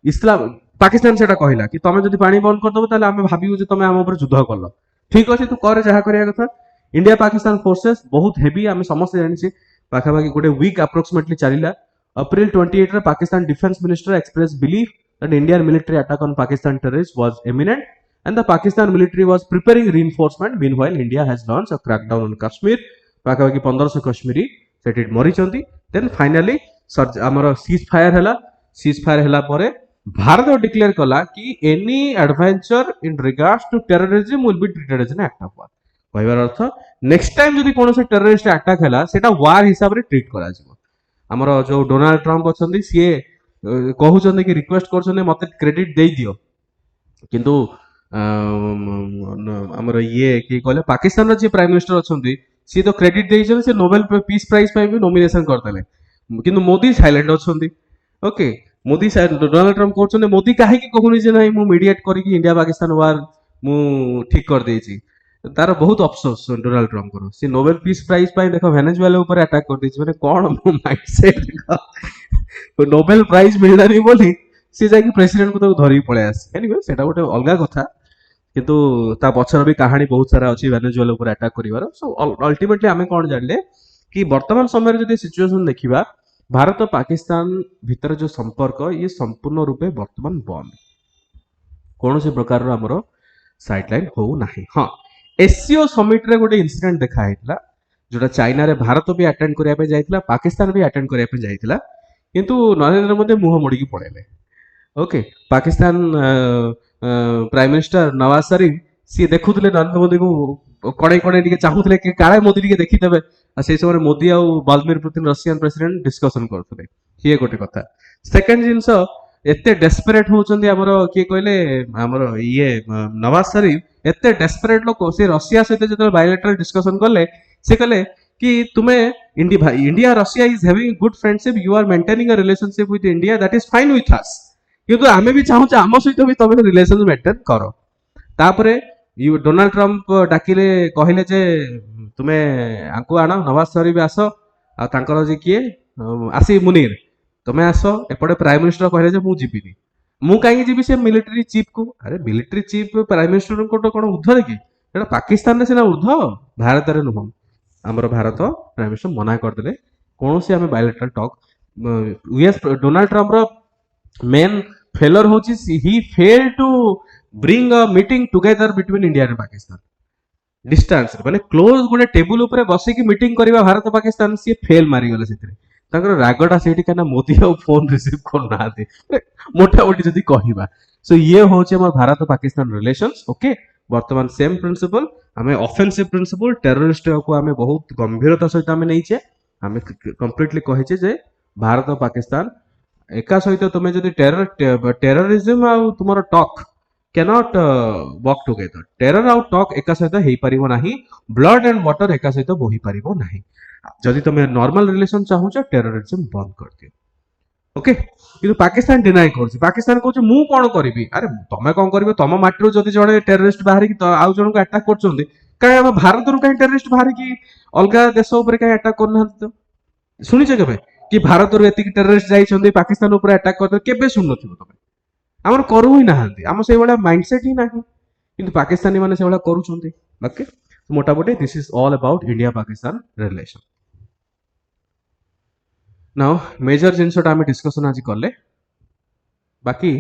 इस्लाम पाकिस्तान सेटा कहला कि तमे जदि पानी बंद कर दबो ताले आमे भाबिबो जे तमे हम ऊपर युद्ध करलो। ठीक अछि, तू करे जहा करिया कथा। इंडिया पाकिस्तान फोर्सेस बहुत हेवी आमे समस्त जानि पाखापाखि गोटे वीक अप्रोक्सीमेटली चलिला। अप्रैल 28 रे Pakistan defence minister express belief that Indian military attack on Pakistan terrorist was imminent and the Pakistan military was preparing reinforcement. Meanwhile, India has launched a crackdown on Kashmir. पाखापाखि 1500 कश्मीरी सेठी मरिचंती। Then finally हमर ceasefire हैला। Ceasefire हैला परे Bharat declare कला कि any adventure in regards to terrorism will be treated as an act of war. कहबार अर्थ नेक्स्ट टाइम जदि कोनोसे टेररिस्ट अटैक हैला सेटा वार हिसाब रे ट्रीट करा जिवो। हमर जो डोनाल्ड ट्रम्प अछंती सिए कहउचंती कि रिक्वेस्ट करछने मते क्रेडिट देई दियो, किंतु आमर ये कि कहले पाकिस्तान जी प्राइम मिनिस्टर अच्छी सी तो क्रेडिट देइछन, से नोबेल पीस प्राइज पे भी नॉमिनेशन करदेले, किंतु मोदी साइलेंट अच्छी। ओके, मोदी डोनाल्ड ट्रम्प कहते मोदी कहीं कहूनी जे नहीं मीडिएट करके इंडिया पाकिस्तान वार मु ठीक कर देइछि। तार बहुत अफसोस डोनाल्ड ट्रम्प को। सी नोबेल पीस प्राइज पे देख वेनेजुएला ऊपर अटैक कर देइछि, माने कोन माइंडसेट नोबेल प्राइज मिललानी बोली सी जाकि प्रेसिडेंट को तो धरी पळे आसी। एनीवे सेटा गोटे अलगा कथा, किंतु ता पछर भी कहानी बहुत सारा अच्छी वेनेजुएला ऊपर अटैक करिवार। सो अल्टीमेटली आमे कोन जानले कि वर्तमान समय रे जदि सिचुएशन देखिबा भारत पाकिस्तान भीतर जो संपर्क ये संपूर्ण रूपे वर्तमान बंद, कौन से प्रकार आमर साइडलाइन हो नाही। हाँ, एससीओ समिट रे गोटे इंसिडेंट देखा हैतला जोटा चाइना रे भारत भी अटेंड करिया पे जाइतला, पाकिस्तान भी अटेंड करिया पे जाइतला, किंतु नरेंद्र मोदी मुह मोड़ी की पड़ेले। Okay, Pakistan prime minister Nawaz Sharif सी देखुले नरेंद्र मोदी को कड़े कड़े चाहूले कि काले मोदी टी देखीदेवे। से समय मोदी आ Vladimir Putin Russian president discussion करते, ये गोटे कथा। सेकेंड जिनस एते डेस्परेट होचंदी हमर किए कहले हमर ये नवाज शरीफ एते डेस्परेट लोक से रशिया सहित जब बायलैटरल डिस्कसन कले से कहले कि तुम्हें India Russia is having good friendship, you are maintaining a relationship with India, that is fine with us, किंतु आमे भी चाहूचे आम सहित भी तुम रिलेशन मेंटेन कर। तापरे डोनाल्ड ट्रम्प डाकिले कहले जे तुम्हें आंको आण नवाज शरीफ आस आर जे किए आसी मुनीर तुम्हें आस एपटे प्राइम मिनिस्टर कहले जे मु जीविनी, मु कहीं जीवी से मिलिटरी चीफ को। अरे मिलिटरी चीफ प्राइम मिनिस्टर को कौन ऊर्ध्व कि पाकिस्तान सीना ऊर्ध्व, भारत में नुह। आमर भारत प्राइम मिनिस्टर मना करदे कौन से आम bilateral talk. US Donald Trump main failure होची he fail to bring a meeting together between India and Pakistan distance माने क्लोज गोटे टेबुल ऊपर बसिकी मीटिंग करबा भारत पाकिस्तान सी फेल मारी गले सेतिर। ताकर रागटा सेठी कना मोदी आ फोन रिसीव करना दे मोटा मोटी जदी कहिबा। सो ये होचे हमर भारत पाकिस्तान रिलेशंस। ओके, वर्तमान सेम प्रिंसिपल हमें ऑफेंसिव प्रिंसिपल टेररिस्ट को हमें बहुत गंभीरता सहित हमें नहीं छे। हमें कंप्लीटली कहिचे जे भारत पाकिस्तान एका सहित तुम्हें जदि टेररिज्म आ तुमर talk cannot work together. Terror ଆଉ talk ଏକା ସହିତ ହେଇପାରିବ ନାହିଁ, blood and water ଏକା ସହିତ ବୋହି ପାରିବ ନାହିଁ। ଯଦି ତମେ ନର୍ମାଲ ରିଲେସନ ଚାହୁଁଛ ଟେରରିଜିମ ବନ୍ଦ କରିଦିଅ। ଓକେ, କିନ୍ତୁ ପାକିସ୍ତାନ ଡିନାଇ କରୁଛି। ପାକିସ୍ତାନ କହୁଛି ମୁଁ କଣ କରିବି? ଆରେ ତମେ କଣ କରିବ? ତମ ମାଟିରୁ ଯଦି ଜଣେ ଟେରରିଷ୍ଟ ବାହାରିକି ଆଉ ଜଣଙ୍କୁ ଆଟାକ କରୁଛନ୍ତି, କାହିଁ ଆମ ଭାରତରୁ କାହିଁ ଟେରରିଷ୍ଟ ବାହାରିକି ଅଲଗା ଦେଶ ଉପରେ କାହିଁ ଆଟାକ କରୁନାହାନ୍ତି? ତ ଶୁଣିଛ କେବେ କି ଭାରତରୁ ଏତିକି ଟେରରିଷ୍ଟ ଯାଇଛନ୍ତି ପାକିସ୍ତାନ ଉପରେ ଆଟାକ କରିଦେବେ? କେବେ ଶୁଣୁନଥିବ ତମେ। ଆମର କରୁ ହିଁ ନାହାନ୍ତି, ଆମ ସେଇଭଳିଆ ମାଇଣ୍ଡସେଟ୍ ହିଁ ନାହିଁ, କିନ୍ତୁ ପାକିସ୍ତାନୀ ମାନେ ସେଇଭଳିଆ କରୁଛନ୍ତି। ଓକେ, ମୋଟାମୋଟି this is all about India Pakistan relation. Now major जिनसटा आम डिस्कसन आज कले, बाकी